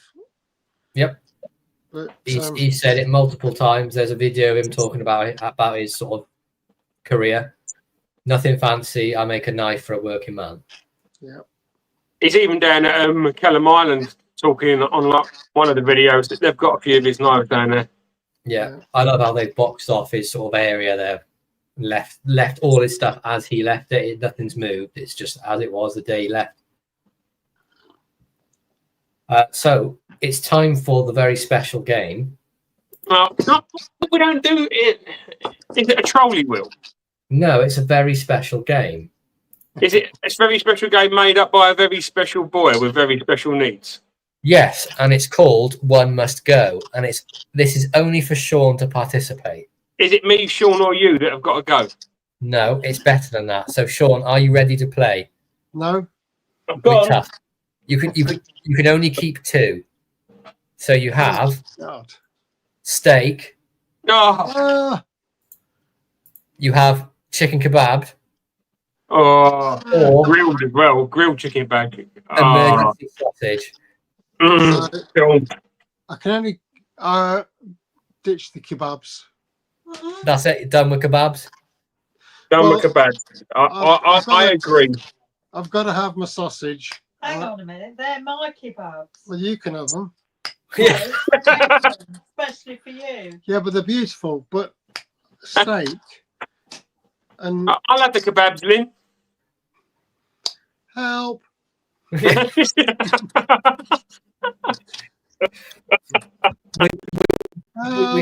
Yep. But he said it multiple times. There's a video of him talking about his sort of career. Nothing fancy. I make a knife for a working man. Yeah. He's even down at McKellum Island talking on one of the videos that they've got a few of his knives down there. Yeah. I love how they've boxed off his sort of area there. Left all his stuff as he left it. Nothing's moved. It's just as it was the day he left. So it's time for the very special game. Well, we don't do it. Is it a trolley wheel? No, it's a very special game. Is it a very special game made up by a very special boy with very special needs? Yes, and it's called One Must Go, and this is only for Sean to participate. Is it me, Sean, or you that have got to go? No, it's better than that. So, Sean, are you ready to play? No. Go on. Tough. You can only keep two. So you have steak. Oh. You have chicken kebab. Oh, or grilled as well. Grilled chicken bag. Emergency sausage. I can only ditch the kebabs. That's it. You're done with kebabs. Done with kebabs. I agree. I've got to have my sausage. Hang on a minute, they're my kebabs. Well, you can have them. Yeah. Especially for you. Yeah, but they're beautiful. But steak and I'll have the kebabs, Lynn. help. We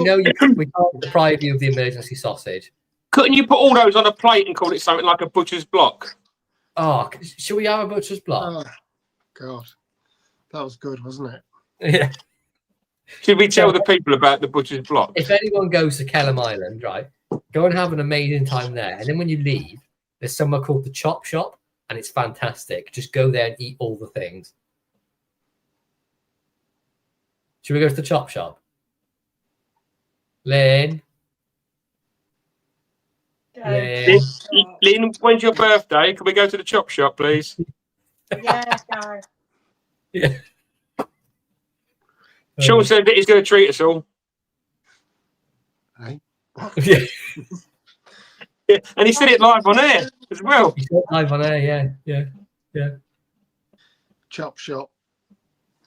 know we can't deprive you of the emergency sausage. Couldn't you put all those on a plate and call it something like a butcher's block? Oh, should we have a butcher's block? Oh, God. That was good, wasn't it? Yeah. Should we tell the people about the butcher's block? If anyone goes to Kellam Island, right, go and have an amazing time there. And then when you leave, there's somewhere called the Chop Shop, and it's fantastic. Just go there and eat all the things. Should we go to the Chop Shop? Lynn? Lynn? Lynn, when's your birthday? Can we go to the chop shop, please? Yeah, go. Yeah. Sean said that he's going to treat us all. Hey. Yeah. Yeah, and he said it live on air as well. He's got live on air, yeah. Chop shop.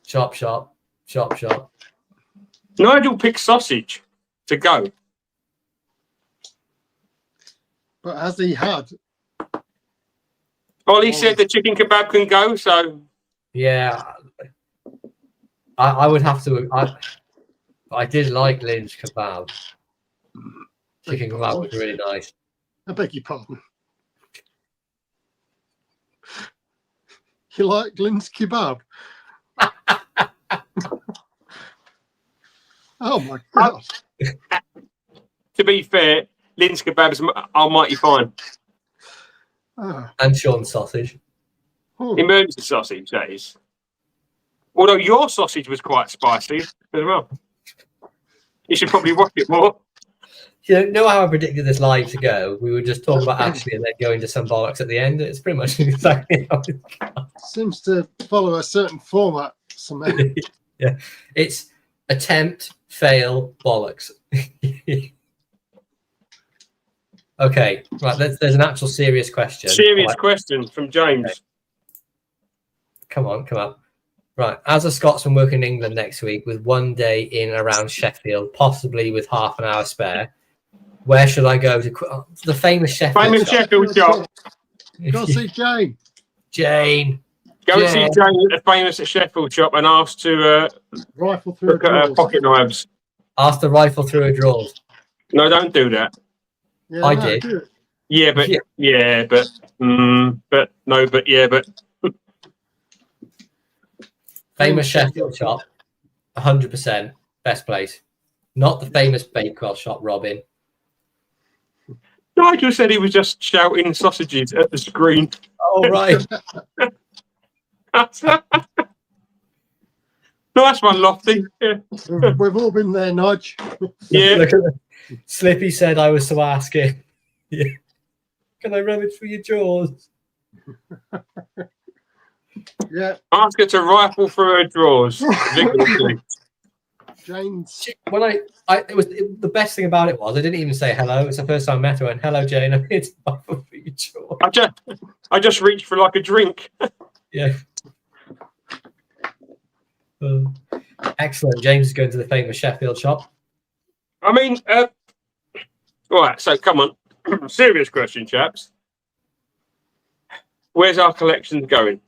Chop Shop. Chop Shop. Nigel picked sausage to go. But has he had? Ollie said the chicken kebab can go, so Yeah. I would have to. I did like Lynn's kebab. Chicken kebab was really nice. I beg your pardon. You like Lynn's kebab? Oh my God. to be fair, Lynn's kebabs are mighty fine. Oh. And Sean's sausage. Oh. Emergency sausage, that is. Although your sausage was quite spicy as well. You should probably watch it more. You know how I predicted this live to go? We would just talk about Ashley and then go into some bollocks at the end. It's pretty much exactly how it Seems to follow a certain format somehow. Yeah. It's attempt, fail, bollocks. Okay, right. There's an actual serious question. Serious question from James. Okay. Come on. Right. As a Scotsman working in England next week with one day in around Sheffield, possibly with half an hour spare, where should I go to the famous Sheffield Famous shop? Sheffield shop. Go see Jane. Jane. Go and see Jane at the famous Sheffield shop and ask to Rifle through look at her pocket knives. Ask the rifle through her drawers. No, don't do that. Yeah, I no, did. do it. Yeah, but Famous Sheffield shop, 100% best place. Not the famous Bakewell shop, Robin. Nigel said he was just shouting sausages at the screen. Oh, right. Nice one, Lofty. Yeah. We've all been there, Nudge. Yeah. Look at Slippy said I was to ask him. Yeah. Can I rummage through your drawers? Yeah, Ask her to rifle through her drawers vigorously. Jane's. When the best thing about it was I didn't even say hello. It's the first time I met her. And hello, Jane. I'm here to rifle through your drawers. I just reached for like a drink. Yeah. Excellent. James is going to the famous Sheffield shop. I mean, right, so come on. Serious question, chaps. Where's our collection going?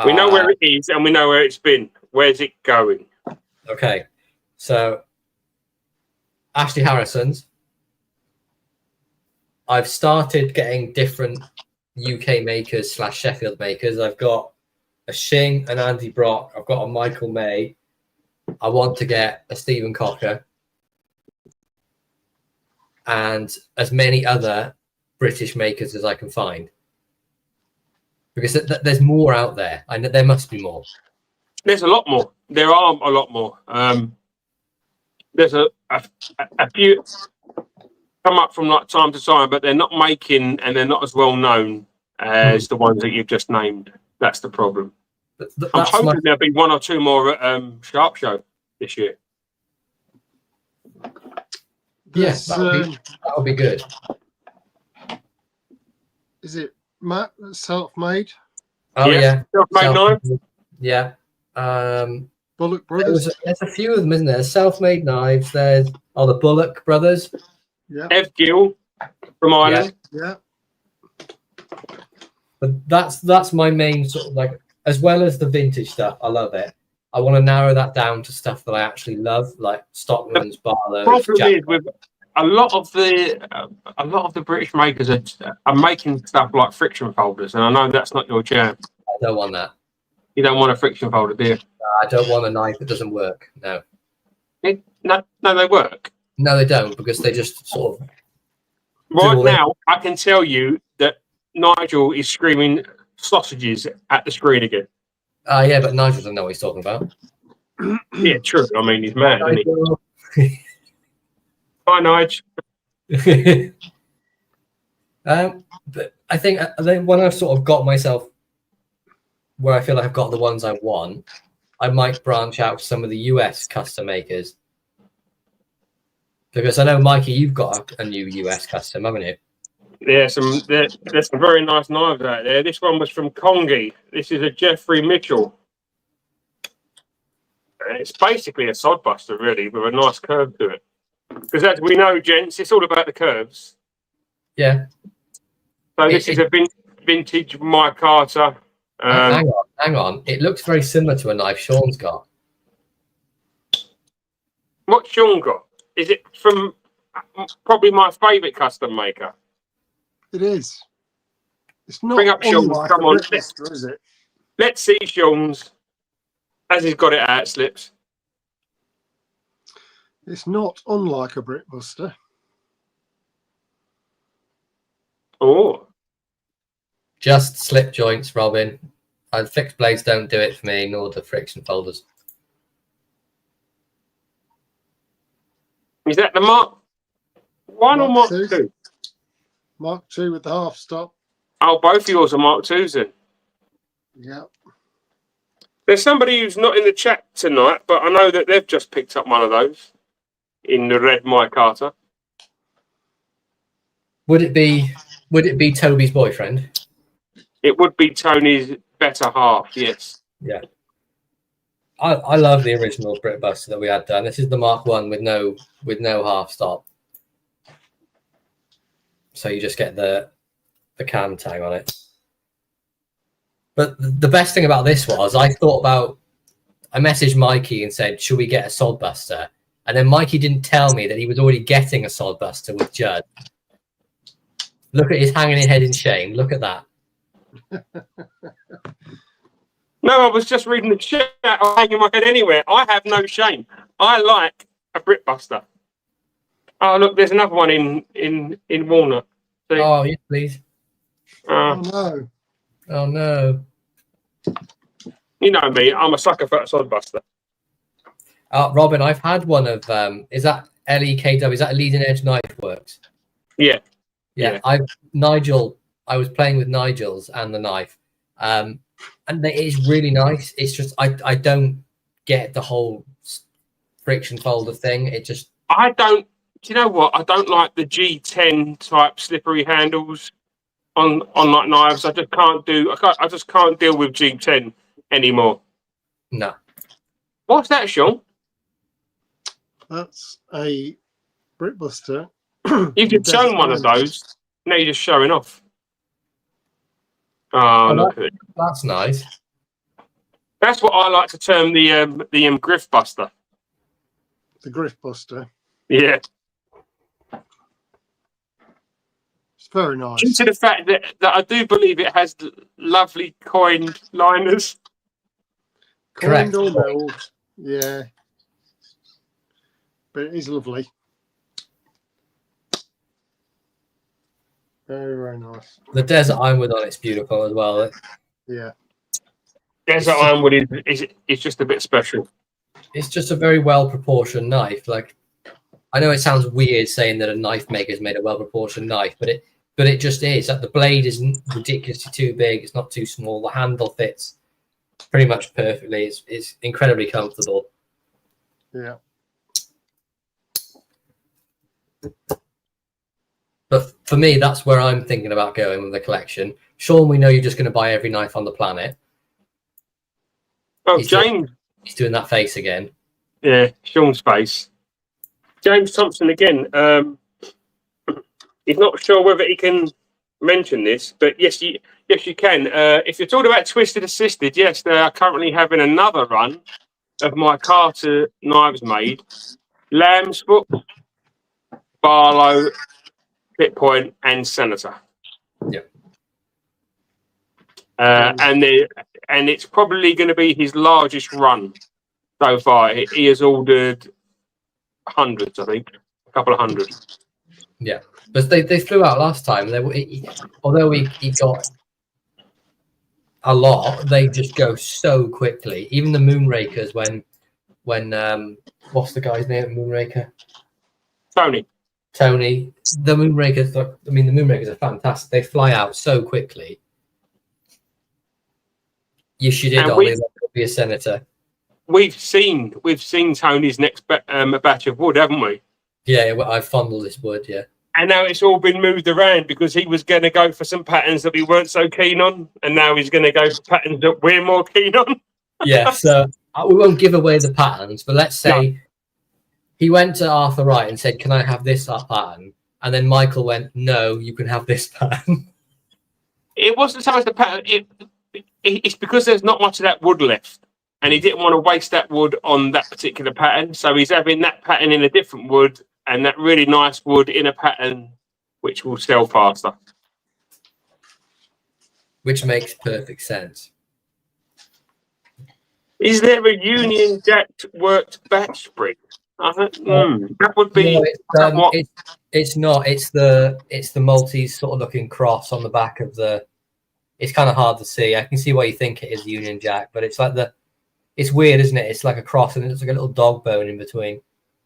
We know where it is and we know where it's been. Where's it going? Okay. So, Ashley Harrison's. I've started getting different UK makers / Sheffield makers. I've got a Shing, an Andy Brock. I've got a Michael May. I want to get a Stephen Cocker. And as many other British makers as I can find. Because there's more out there. I know there must be more. There's a lot more. There are a lot more. There's a few come up from like time to time, but they're not making and they're not as well known as the ones that you've just named. That's the problem. I'm hoping there'll be one or two more at Sharp Show this year. Yes, that would be good. Is it Matt, self-made. Oh Yes, self-made knife. Yeah. Bullock Brothers. There's a few of them, isn't there? There's self-made knives. There's the Bullock brothers. Yeah. Ev Gill from Ireland. Yeah. But that's my main sort of like, as well as the vintage stuff. I love it. I want to narrow that down to stuff that I actually love, like Stockman's, Barlow. Problem is with a lot of the British makers are making stuff like friction folders, and I know that's not your jam. I don't want that. You don't want a friction folder, do you? I don't want a knife that doesn't work. No. No, they work. No, they don't, because they just sort of. Right now, I can tell you that Nigel is screaming sausages at the screen again. Yeah, but Nigel doesn't know what he's talking about. Yeah, true. I mean, he's mad, isn't he? Hi, Nigel. But I think when I've sort of got myself where I feel like I've got the ones I want, I might branch out to some of the US custom makers. Because I know, Mikey, you've got a new US custom, haven't you? Yeah, there's some very nice knives out there. This one was from Congi. This is a Jeffrey Mitchell. And it's basically a sodbuster, really, with a nice curve to it. Because as we know, gents, it's all about the curves. Yeah. So this is a vintage Mike Carter. Hang on. It looks very similar to a knife Sean's got. What Sean got? Is it from probably my favourite custom maker? It is. It's not. Bring up Sean's. unlike Come a on. Brickbuster, is it? Let's see Sean's, as he's got it out, Slips. It's not unlike a Brickbuster. Oh. Just slip joints, Robin. Fixed blades don't do it for me, nor the friction folders. Is that the Mark 1 or Mark 2? Mark 2 with the half stop. Oh, both of yours are Mark 2s then. Yeah. There's somebody who's not in the chat tonight, but I know that they've just picked up one of those in the red Mike Carter. Would it be Toby's boyfriend? It would be Tony's better half, yes. Yeah. I love the original Brickbuster that we had done. This is the Mark 1 with no half stop. So you just get the cam tag on it. But the best thing about this was I messaged Mikey and said, should we get a Sodbuster? And then Mikey didn't tell me that he was already getting a Sodbuster with Judd. Look at his hanging his head in shame. Look at that. No, I was just reading the chat. I'm hanging my head anywhere. I have no shame. I like a Brickbuster. Oh, look, there's another one in walnut. See? Oh, yes, please. Oh, no. Oh, no. You know me. I'm a sucker for a Sodbuster. Robin, I've had one of, is that LEKW? Is that Leading Edge Knife Works? Yeah. Yeah. I was playing with Nigel's and the knife. And it is really nice. It's just I don't get the whole friction folder thing. It just I don't. Do you know what? I don't like the G10 type slippery handles on like knives. I just can't deal with G10 anymore. no. What's that, Sean? That's a Brickbuster. You've just shown one of those. Now you're just showing off. Oh, look at it. That's nice. That's what I like to term the Griff Buster. The Griffbuster. Yeah. It's very nice. Due to the fact that I do believe it has lovely coined liners. Coined Correct. or milled. Yeah. But it is lovely. Very, very nice. The Desert Ironwood on it's beautiful as well. Yeah. Desert Ironwood is just a bit special. It's just a very well proportioned knife. Like, I know it sounds weird saying that a knife maker's made a well proportioned knife, but it just is. Like, the blade isn't ridiculously too big. It's not too small. The handle fits pretty much perfectly. It's incredibly comfortable. Yeah. But for me, that's where I'm thinking about going with the collection. Sean, we know you're just going to buy every knife on the planet. Oh, He's James. He's doing that face again. Yeah, Sean's face. James Thompson again. He's not sure whether he can mention this, but yes, you can. If you're talking about Twisted Assisted, yes, they are currently having another run of my Carter knives made. Lambsfoot, Barlow, Pit Point, and Senator. Yeah. And it's probably going to be his largest run so far. He has ordered hundreds, I think, a couple of hundred. Yeah, but they flew out last time. Although he got a lot, they just go so quickly. Even the Moonrakers, when what's the guy's name? Moonraker. Tony. The Moonrakers. I mean, the Moonrakers are fantastic. They fly out so quickly. Yes, you did, Ollie. That could be a Senator. We've seen Tony's next batch of wood, haven't we? Yeah, I've fondled this wood. Yeah. And now it's all been moved around because he was going to go for some patterns that we weren't so keen on, and now he's going to go for patterns that we're more keen on. Yeah, so we won't give away the patterns, but let's say he went to Arthur Wright and said, "Can I have this pattern?" And then Michael went, "No, you can have this pattern." It wasn't so much the pattern. It's because there's not much of that wood left, and he didn't want to waste that wood on that particular pattern, so he's having that pattern in a different wood. And that really nice wood in a pattern which will sell faster. Which makes perfect sense. Is there a Union Jack worked batch spring? That would be. No, it's not. It's the Maltese sort of looking cross on the back of the. It's kind of hard to see. I can see why you think it is Union Jack, but it's like it's weird, isn't it? It's like a cross and it's like a little dog bone in between.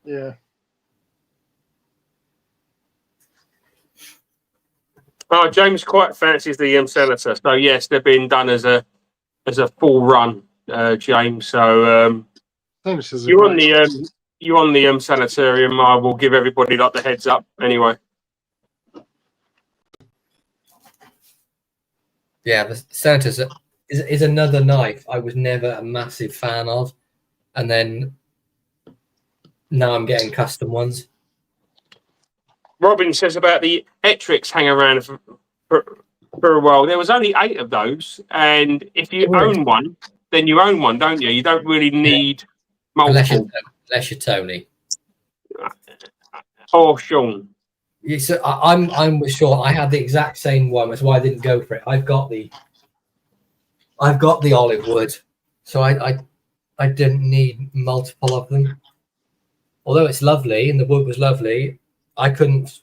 Yeah. Oh, James quite fancies the Senator. So yes, they're being done as a full run, James. So you're on the sanitarium. I will give everybody like the heads up anyway. Yeah, the Senator is another knife I was never a massive fan of, and then now I'm getting custom ones. Robin says about the Etrix hang around for a while. There was only 8 of those, and if you own one, then you own one, don't you? You don't really need multiple. Unless you're Tony or Sean. Yeah, so I'm with Sean. I had the exact same one. That's why I didn't go for it. I've got the olive wood, so I didn't need multiple of them. Although it's lovely and the wood was lovely, I couldn't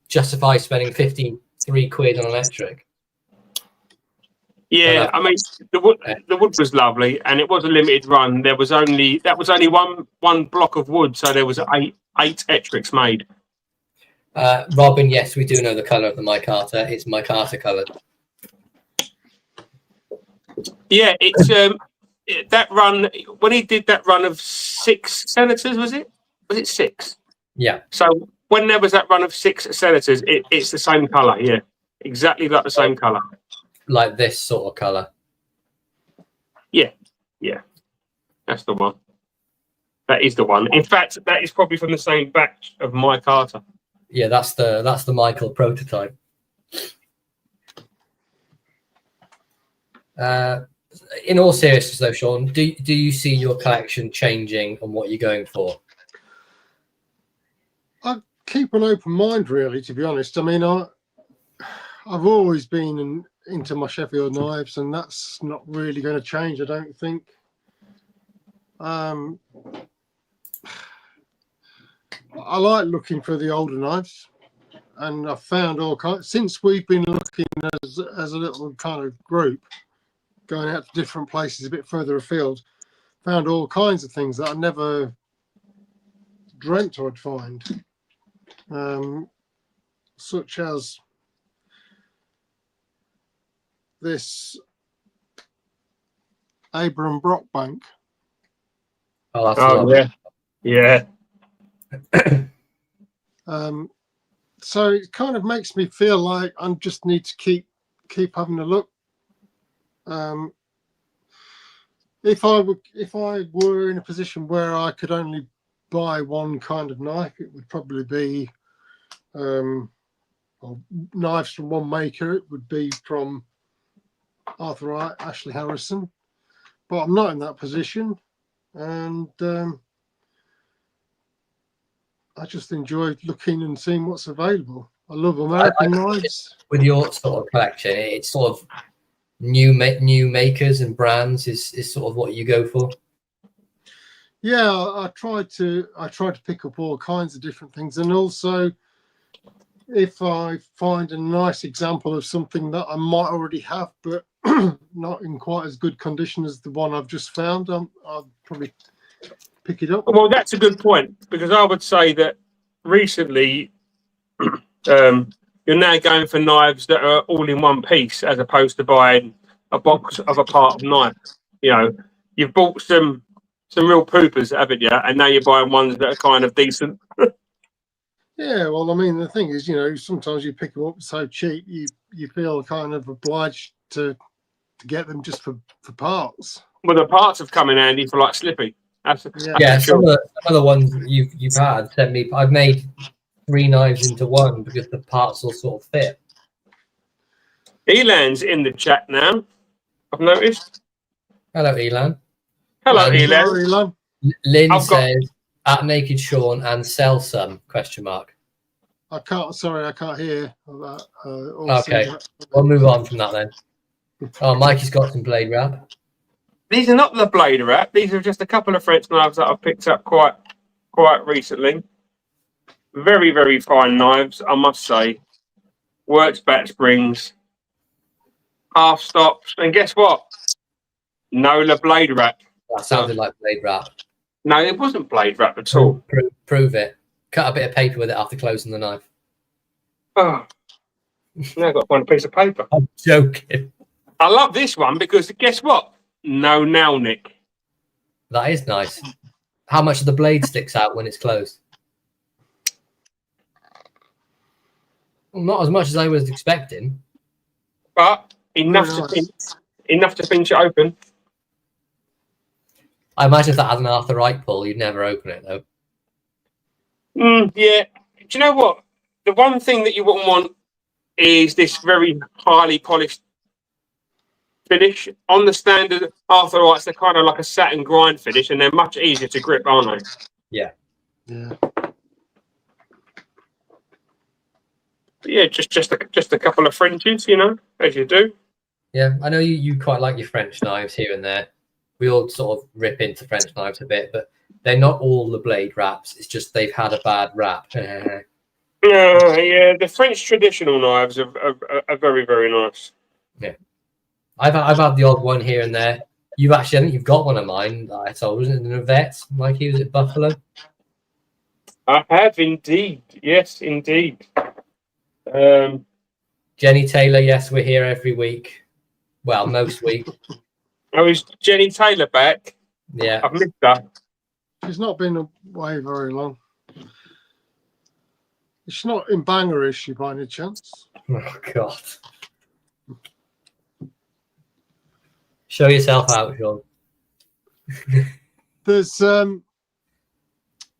justify spending 53 quid on electric. Yeah, I mean the wood was lovely, and it was a limited run. That was only one block of wood, so there was eight Etrics made. Robin, yes, we do know the colour of the micarta. It's micarta coloured. Yeah, it's that run when he did that run of 6 Senators. Was it 6? Yeah. So when there was that run of 6 Senators, it's the same colour. Yeah, exactly like the same colour. Like this sort of colour. Yeah, that's the one. That is the one. In fact, that is probably from the same batch of micarta. Yeah, that's the Michael prototype. In all seriousness, though, Sean, do you see your collection changing and what you're going for? I keep an open mind, really. To be honest, I mean, I've always been into my Sheffield knives, and that's not really going to change, I don't think. I like looking for the older knives, and I've found all kinds. Since we've been looking as a little kind of group, going out to different places a bit further afield, found all kinds of things that I never dreamt I'd find, such as this Abram Brockbank. Oh, that's yeah. so it kind of makes me feel like I just need to keep having a look. If I were in a position where I could only buy one kind of knife, it would probably be knives from one maker. It would be from Arthur Wright, Ashley Harrison, but I'm not in that position, and I just enjoy looking and seeing what's available. I love American knives. With your sort of collection, it's sort of new makers and brands is sort of what you go for. Yeah, I try to pick up all kinds of different things, and also if I find a nice example of something that I might already have, but not in quite as good condition as the one I've just found, I'll probably pick it up. Well, that's a good point, because I would say that recently you're now going for knives that are all in one piece as opposed to buying a box of a part of knife. You know, you've bought some real poopers, haven't you? And now you're buying ones that are kind of decent. Yeah, well, I mean, the thing is, you know, sometimes you pick them up so cheap, you feel kind of obliged to get them just for parts. Well, the parts have come in handy for like Slippy. That's Yeah, for sure. some of the ones you've had sent me. I've made 3 knives into one because the parts all sort of fit. Elan's in the chat now, I've noticed. Hello, Elan. Hello, Um, Elan. Sorry, Lon. Lynn I've got- says at Naked Sean and sell some ? I can't hear that. Okay. We'll move on from that then. Oh, Mikey's got some blade wrap. These are not the blade wrap. These are just a couple of French knives that I've picked up quite recently. Very, very fine knives, I must say. Works back springs, half stops, and guess what? No blade wrap. That sounded like blade wrap. No, it wasn't blade wrap at all. Prove it. Cut a bit of paper with it after closing the knife. Oh, now I've got one piece of paper. I'm joking. I love this one because guess what? No nail nick. That is nice. How much of the blade sticks out when it's closed? Well, not as much as I was expecting. But enough to pinch it open. I imagine if that had an Arthur Wright pull, you'd never open it though. Yeah. Do you know what? The one thing that you wouldn't want is this very highly polished finish. On the standard Arthur Wrights, they're kind of like a satin grind finish, and they're much easier to grip, aren't they? Yeah. Yeah. But yeah, just a couple of Frenches, you know, as you do. Yeah, I know you quite like your French knives here and there. We all sort of rip into French knives a bit, but they're not all the blade wraps. It's just they've had a bad rap. Yeah, the French traditional knives are very, very nice. Yeah, I've had the odd one here and there. You've actually, I think you've got one of mine that I sold. Wasn't it an Yvette? Mikey, was it Buffalo? I have indeed. Yes, indeed. Jenny Taylor, yes, we're here every week. Well, most week. Oh, is Jenny Taylor back? Yeah. I've missed her. She's not been away very long. She's not in Bangor, is she, by any chance? Oh, God. Show yourself out, Sean. There's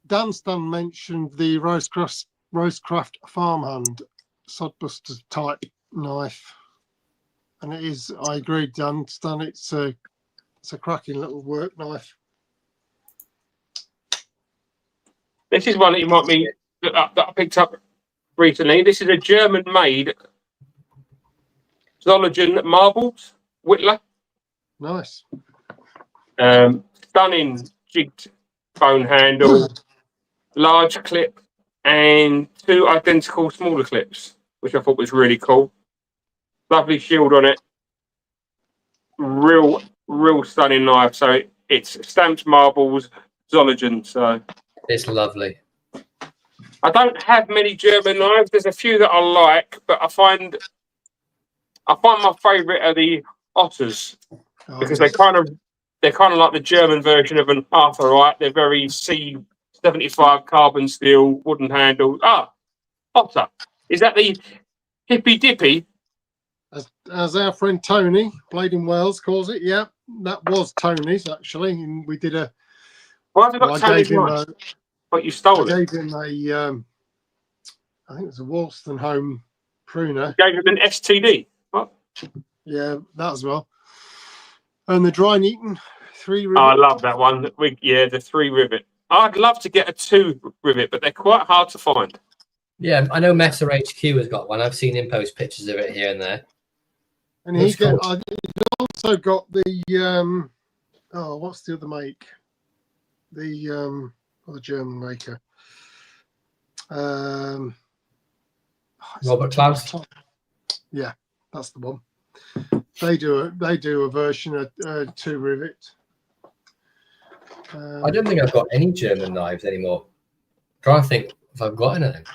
Dan Stan mentioned the Rosecraft farmhand sodbuster type knife, and it is. I agree, Dan Stan. It's a cracking little work knife. This is one that you might be that I picked up recently. This is a German-made Zollegen marbles Whittler. Nice. Stunning jigged bone handle, large clip, and 2 identical smaller clips, which I thought was really cool. Lovely shield on it. Real stunning knife. So it's stamped marbles, Zollegen. So It's lovely. I don't have many German knives. There's a few that I like, but I find my favourite are the Otters. Because they're kind of like the German version of an Arthur Wright. They're very C75 carbon steel, wooden handle. Otter. Is that the hippy dippy? As our friend Tony, Blade in Wales, calls it. Yeah, that was Tony's actually. And we did a. Why have you got I Tony's gave him knife? a. But you stole I it. gave him a. I think it was a Wolstenholme pruner. You gave him an STD. What? Yeah, that as well. And the dry Neaton 3 rivet. Oh, I love that one. The 3 rivet. I'd love to get a 2 rivet, but they're quite hard to find. Yeah, I know Messer HQ has got one. I've seen him post pictures of it here and there. And Looks he cool. also got the what's the other make? The German maker. Robert Klaus. Yeah, that's the one. They do a version of 2 rivet. I don't think I've got any German knives anymore. I'm trying to think if I've got anything.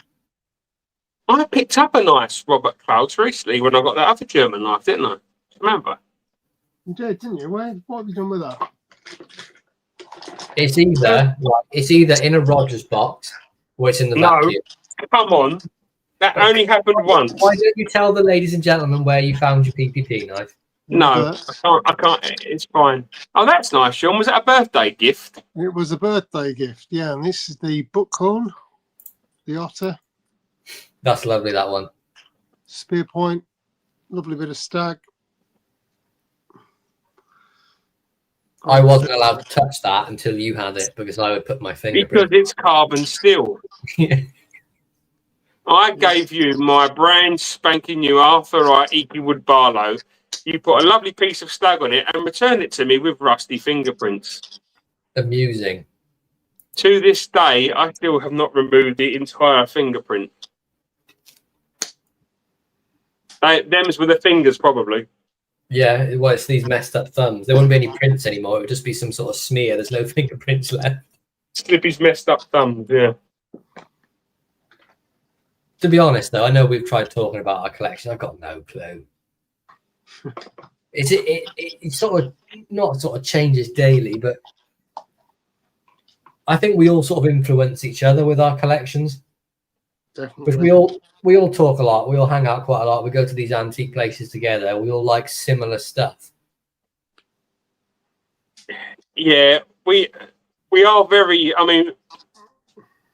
I picked up a nice Robert Clouds recently when I got that other German knife, didn't I? Remember? You did, didn't you? What have you done with that? It's either in a Rogers box or it's in the No. vacuum. Come on. That only happened once. Why don't you tell the ladies and gentlemen where you found your PPP knife? No, I can't. It's fine. Oh, that's nice, Sean. Was that a birthday gift? It was a birthday gift, yeah. And this is the Buckhorn, the Otter, That's lovely, that one. spear point, lovely bit of stag. I wasn't allowed to touch that until you had it because I would put my Because fingerprint. it's carbon steel. I gave you my brand spanking new Arthurite Eakywood Barlow. You put a lovely piece of stag on it and returned it to me with rusty fingerprints. Amusing. To this day, I still have not removed the entire fingerprint. Them's with the fingers, probably. Yeah, well, it's these messed up thumbs. There wouldn't be any prints anymore. It would just be some sort of smear. There's no fingerprints left. Slippy's messed up thumbs, yeah. To be honest, though, I know we've tried talking about our collection. I've got no clue. It sort of not sort of changes daily, but I think we all sort of influence each other with our collections. Definitely. Because we all talk a lot. We all hang out quite a lot. We go to these antique places together. We all like similar stuff. Yeah, we are very. I mean,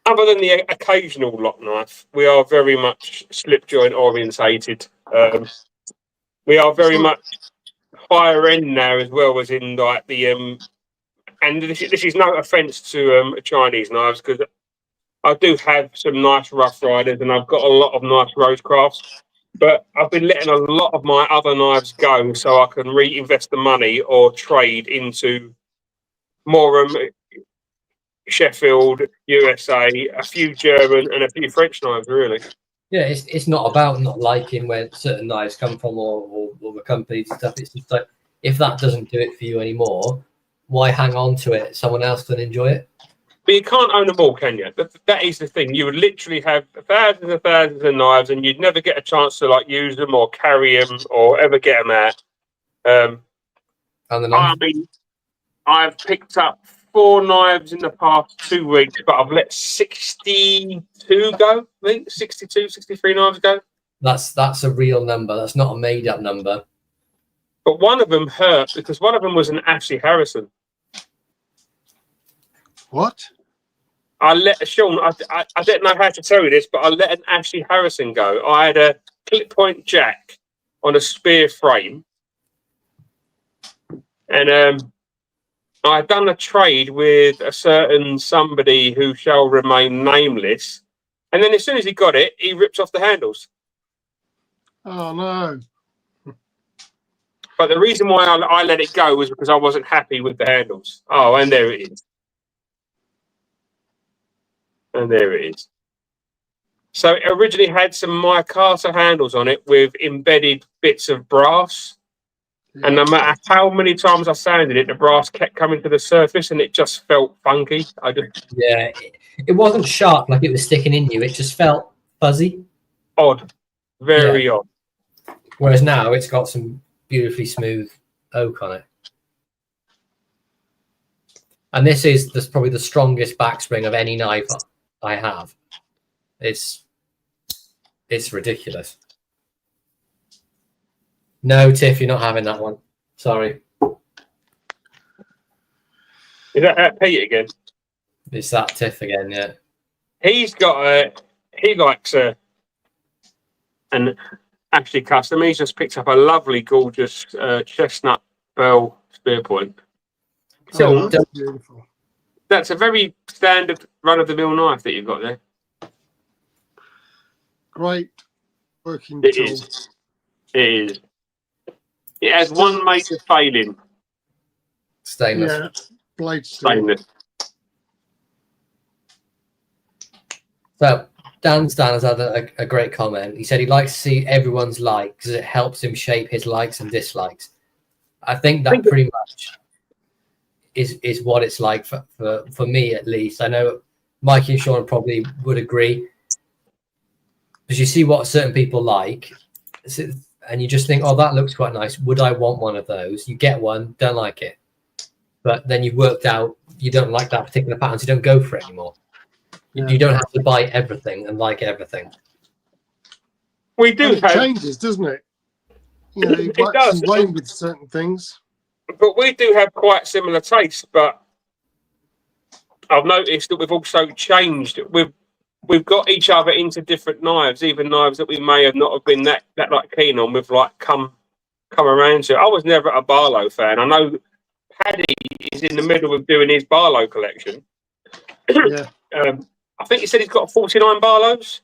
other than the occasional lock knife, we are very much slip joint orientated. We are very much higher end now, as well as in like the and this is no offence to Chinese knives, because I do have some nice Rough Riders and I've got a lot of nice Rosecrafts, but I've been letting a lot of my other knives go so I can reinvest the money or trade into more Sheffield, USA, a few German and a few French knives, really. Yeah, it's not about not liking where certain knives come from or the companies and stuff. It's just like, if that doesn't do it for you anymore, why hang on to it? Someone else can enjoy it. But you can't own them all, can you? That is the thing. You would literally have thousands and thousands of knives, and you'd never get a chance to like use them or carry them or ever get them out. And the knife? I mean, I've picked up 4 knives in the past 2 weeks, but I've let 62 go. I think 62, 63 knives go. That's a real number. That's not a made-up number. But one of them hurt because one of them was an Ashley Harrison. What? I let Sean. I don't know how to tell you this, but I let an Ashley Harrison go. I had a clip point jack on a spear frame, and I had done a trade with a certain somebody who shall remain nameless. And then as soon as he got it, he ripped off the handles. Oh no! But the reason why I let it go was because I wasn't happy with the handles. Oh, and there it is. And there it is. So it originally had some micarta handles on it with embedded bits of brass. Yeah. And no matter how many times I sanded it, the brass kept coming to the surface and it just felt funky. Yeah, it wasn't sharp like it was sticking in you. It just felt fuzzy. Odd. Very odd. Whereas now it's got some beautifully smooth oak on it. And this is probably the strongest backspring of any knife I have. It's It's ridiculous. No, Tiff, you're not having that one. Sorry. Is that Pete again? It's that Tiff again, yeah. He likes an Ashley custom. He's just picked up a lovely, gorgeous chestnut bell spear point. So that's beautiful. That's a very standard run-of-the-mill knife that you've got there. Great working It tool. is. It is. It has one major failing. Stainless. Yeah, blade steel. Stainless. So Dan Stan has had a great comment. He said he likes to see everyone's like because it helps him shape his likes and dislikes. I think that pretty much is what it's like for me, at least. I know Mikey and Sean probably would agree, because you see what certain people like and you just think, oh, that looks quite nice. Would I want one of those? You get one, don't like it. But then you've worked out you don't like that particular pattern, so you don't go for it anymore. Yeah. You don't have to buy everything and like everything. We do it changes, doesn't it? You know, you wax does. and wane with certain things. But we do have quite similar tastes. But I've noticed that we've also changed. We've got each other into different knives, even knives that we may have not have been that like keen on. We've like come around to. I was never a Barlow fan. I know Paddy is in the middle of doing his Barlow collection. Yeah. I think he said he's got 49 Barlows.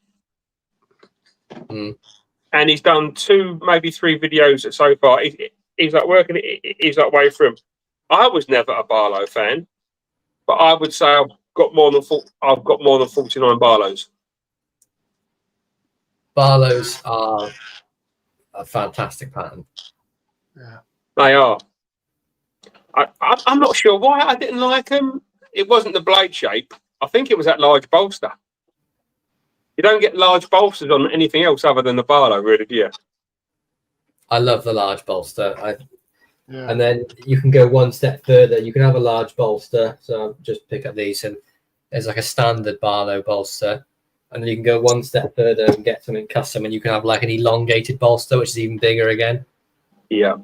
And he's done 2, maybe 3 videos so far. He's like working. He's like way through them. I was never a Barlow fan, but I would say I've got more than 49 Barlows. Barlows are a fantastic pattern. Yeah, they are. I'm not sure why I didn't like them. It wasn't the blade shape. I think it was that large bolster. You don't get large bolsters on anything else other than the Barlow, really, do you? I love the large bolster. yeah. And then you can go one step further. You can have a large bolster. So I'll just pick up these, and there's like a standard Barlow bolster. And then you can go one step further and get something custom, and you can have like an elongated bolster, which is even bigger again. Yeah.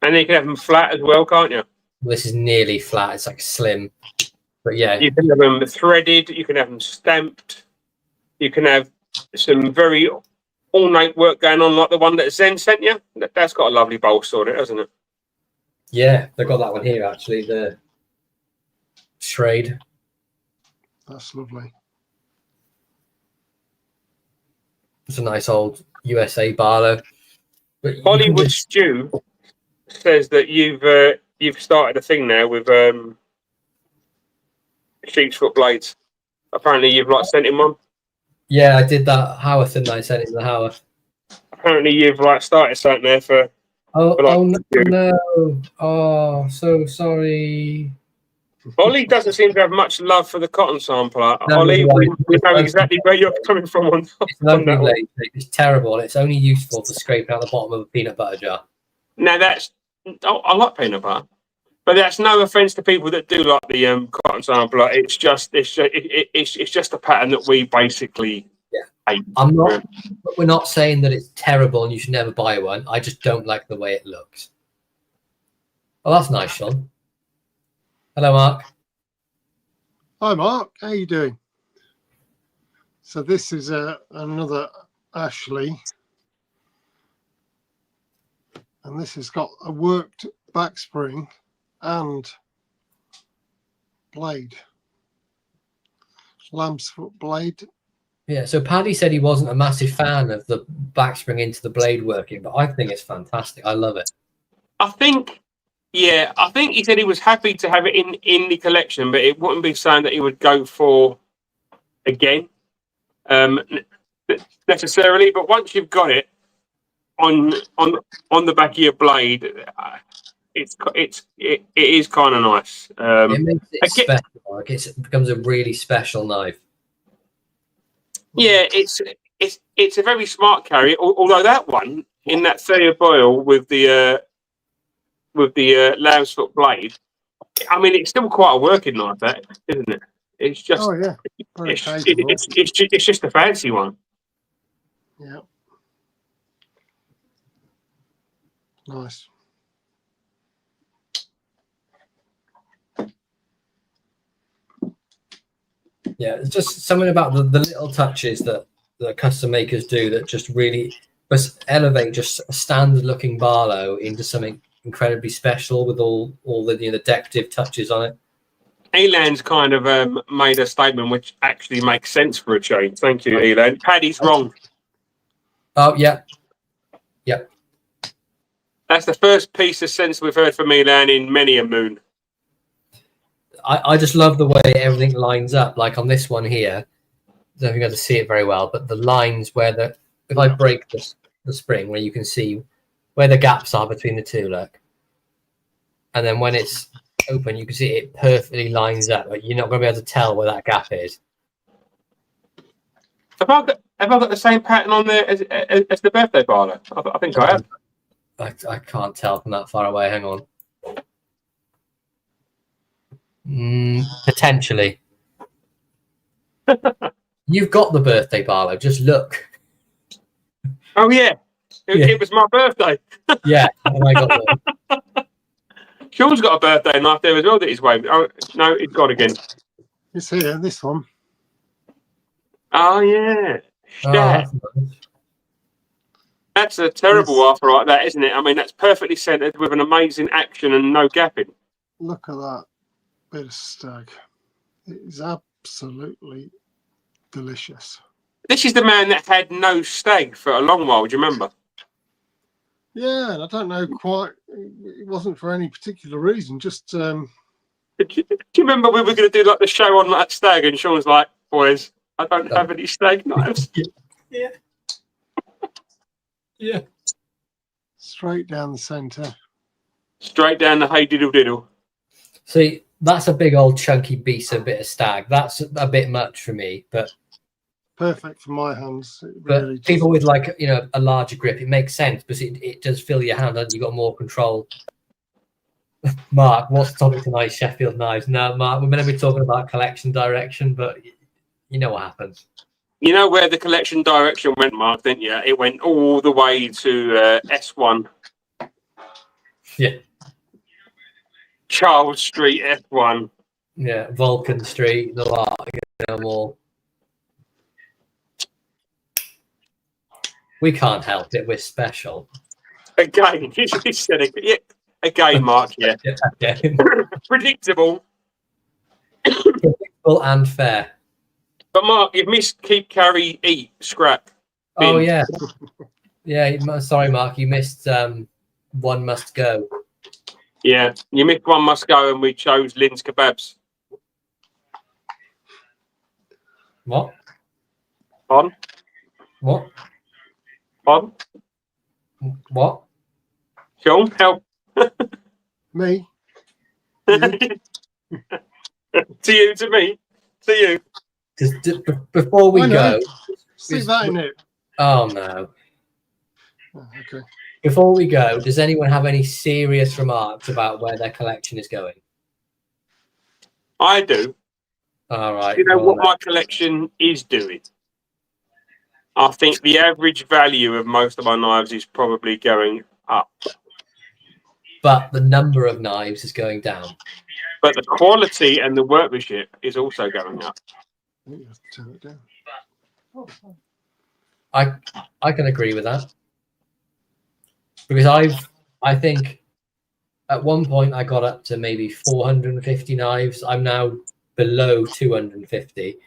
And you can have them flat as well, can't you? This is nearly flat. It's like slim. But yeah. You can have them threaded. You can have them stamped. You can have some very ornate work going on, like the one that Zen sent you. That's got a lovely bolster on it, hasn't it? Yeah, they've got that one here, actually. The Schrade. That's lovely. It's a nice old USA Barlow. But Hollywood Stew says that you've started a thing now with sheep's foot blades. Apparently, you've like sent him one. Yeah, I did that Howarth, didn't I? Sent it to the Howarth. Apparently, you've like started something there for. Oh, like, no! Oh, so sorry. Ollie doesn't seem to have much love for the cotton sampler. No, Ollie, right. we know exactly where you're coming from on It's that one. blade. It's terrible. It's only useful for scraping out the bottom of a peanut butter jar. Now I like peanut butter, but that's no offence to people that do like the cotton sampler. It's just a pattern that we basically hate. We're not saying that it's terrible and you should never buy one. I just don't like the way it looks. Oh, that's nice, Sean. Hello, Mark. Hi, Mark. How you doing? So this is another Ashley. And this has got a worked back spring and blade. Lambsfoot blade. Yeah, so Paddy said he wasn't a massive fan of the backspring into the blade working, but I think it's fantastic. I love it. I think he said he was happy to have it in the collection, but it wouldn't be something that he would go for again necessarily. But once you've got it on the back of your blade, it is kind of nice. It makes it special. Like it becomes a really special knife. Yeah, it's a very smart carry. Although that one in that 30 boil with the Lambsfoot blade, I mean, it's still quite a working knife, that isn't it? It's just Oh yeah, it's just a fancy one. Yeah. Nice. Yeah, it's just something about the little touches that the custom makers do that just really elevate just a standard looking Barlow into something incredibly special with all the the decorative touches on it. Elan's kind of made a statement which actually makes sense for a chain. Thank you, Elan. Paddy's wrong. Oh yeah, That's the first piece of sense we've heard from Elan in many a moon. I just love the way everything lines up. Like on this one here, I don't know if you got to see it very well, but the lines where if I break the spring, where you can see where the gaps are between the two, look, and then when it's open, you can see it perfectly lines up. Like you're not going to be able to tell where that gap is. Have I got the same pattern on there as the birthday Barlow? I think I have. I can't tell from that far away. Hang on. Potentially. You've got the birthday Barlow. Just look. Oh yeah, it was my birthday. Yeah. Oh my God. Sean's got a birthday knife there as well that he's waving. Oh no, he's got again. It's here. This one. Oh yeah. Oh, that's nice. That's a terrible offer like that, isn't it? I mean, that's perfectly centered with an amazing action and no gapping. Look at that bit of stag. It is absolutely delicious. This is the man that had no stag for a long while. Do you remember? Yeah, and I don't know quite. It wasn't for any particular reason. Just Do you remember we were going to do like the show on that stag, and Sean was like, "Boys, I don't have any stag knives." Yeah. Yeah. straight down the centre. Straight down the hey diddle diddle. See, that's a big old chunky beast, a bit of stag. That's a bit much for me, but Perfect for my hands. It really people with like a larger grip, it makes sense because it does fill your hand and you've got more control. Mark, what's the topic tonight? Sheffield knives. No, Mark, we're going to be talking about collection direction, but you know what happens. You know where the collection direction went, Mark, didn't you? It went all the way to S1. Yeah. Charles Street, F1. Yeah, Vulcan Street, the lot, more. We can't help it. We're special. Again, he said it. Yeah. Again, Mark, yeah. Yeah. Predictable. Predictable and fair. But Mark, you've missed keep, carry, eat, scrap. Oh, bin. yeah. Yeah, sorry, Mark. You missed one must go. Yeah, you missed one must go and we chose Lynn's Kebabs. What? On? What? On? What? Sean, help. me. To you, to me, to you. Before we I know. go. See that in it. Oh, no. Oh, okay. Before we go, does anyone have any serious remarks about where their collection is going? I do. All right. You know what my collection is doing? I think the average value of most of my knives is probably going up. But the number of knives is going down. But the quality and the workmanship is also going up. I think you have to turn it down. I can agree with that. Because I think at one point I got up to maybe 450 knives. I'm now below 250.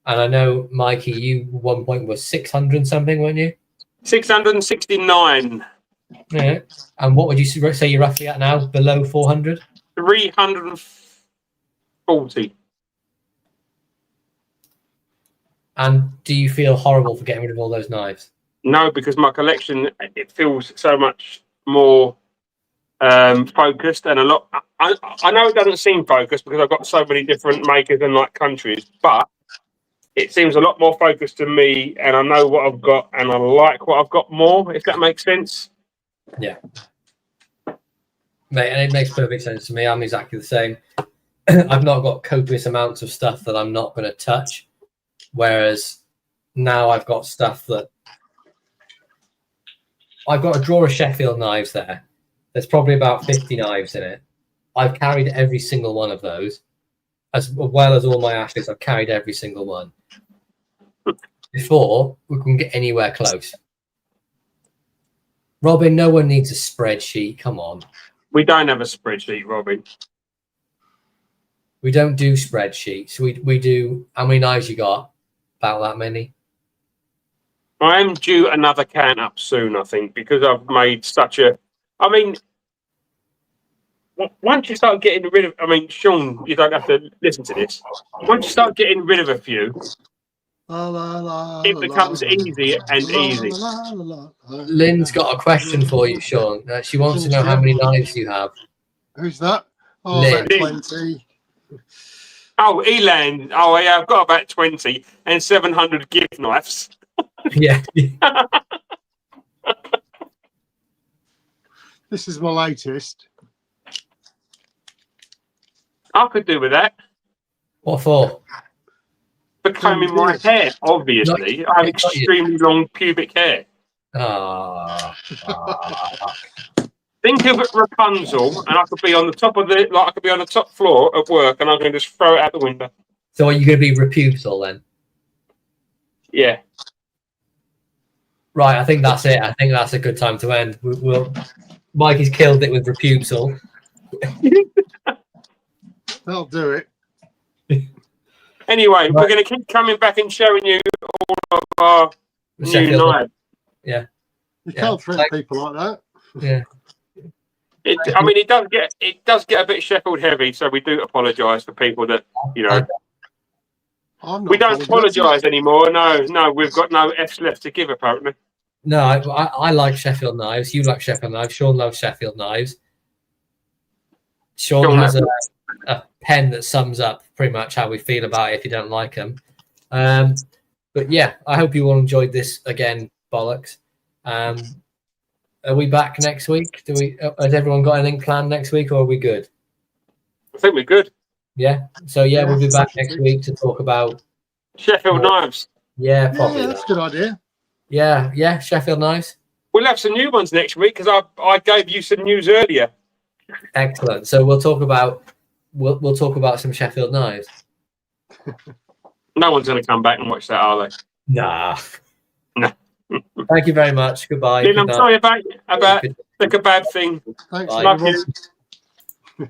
And I know, Mikey, you at one point was 600 something, weren't you? 669. Yeah. And what would you say you're roughly at now? Below 400? 340. And do you feel horrible for getting rid of all those knives? No, because my collection, it feels so much more focused and a lot. I know it doesn't seem focused because I've got so many different makers and like countries, but it seems a lot more focused to me, and I know what I've got, and I like what I've got more. If that makes sense. Yeah. Mate, and it makes perfect sense to me. I'm exactly the same. I've not got copious amounts of stuff that I'm not going to touch, whereas now I've got stuff that I've got a drawer of Sheffield knives there. There's probably about 50 knives in it. I've carried every single one of those, as well as all my ashes. I've carried every single one before we can get anywhere close. Robin, no one needs a spreadsheet. Come on. We don't have a spreadsheet, Robin. We don't do spreadsheets. We do. How many knives you got? About that many. I am due another can up soon, I think, because I've made such a. I mean, once you start getting rid of. I mean, Sean, you don't have to listen to this. Once you start getting rid of a few, it becomes easy and easy. Lynn's got a question for you, Sean. She wants to know how many knives you have. Who's that? Oh, Lynn. about 20. Oh, Elan. Oh, yeah, I've got about 20 and 700 gift knives. Yeah. This is my latest. I could do with that. What for? For combing my hair, obviously. I have extremely long pubic hair. Ah. Think of Rapunzel, and I could be on the top of I could be on the top floor at work, and I can just throw it out the window. So are you going to be repubesal then? Yeah. Right, I think that's it. I think that's a good time to end. Mikey's killed it with repubesal. That'll do it. Anyway, we're going to keep coming back and showing you all of our new knives. Yeah. You can't threaten people like that. Yeah. I mean, it does get a bit Sheffield heavy, so we do apologise for people that, you know. We don't apologise anymore. No, we've got no F's left to give, apparently. No, I like Sheffield knives. You like Sheffield knives. Sean loves Sheffield knives. Sean has a pen that sums up pretty much how we feel about it if you don't like them. But yeah, I hope you all enjoyed this again, bollocks. Are we back next week? Has everyone got anything planned next week, or are we good? I think we're good. Yeah. So yeah, we'll be back next week to talk about Sheffield knives. Yeah, probably. Yeah, that's a good idea. Yeah, Sheffield knives. We'll have some new ones next week because I gave you some news earlier. Excellent. So we'll talk about some Sheffield knives. No one's going to come back and watch that, are they? Nah. No. Thank you very much. Goodbye. Lynn, I'm sorry about the kebab thing. Thanks. Love everyone. you.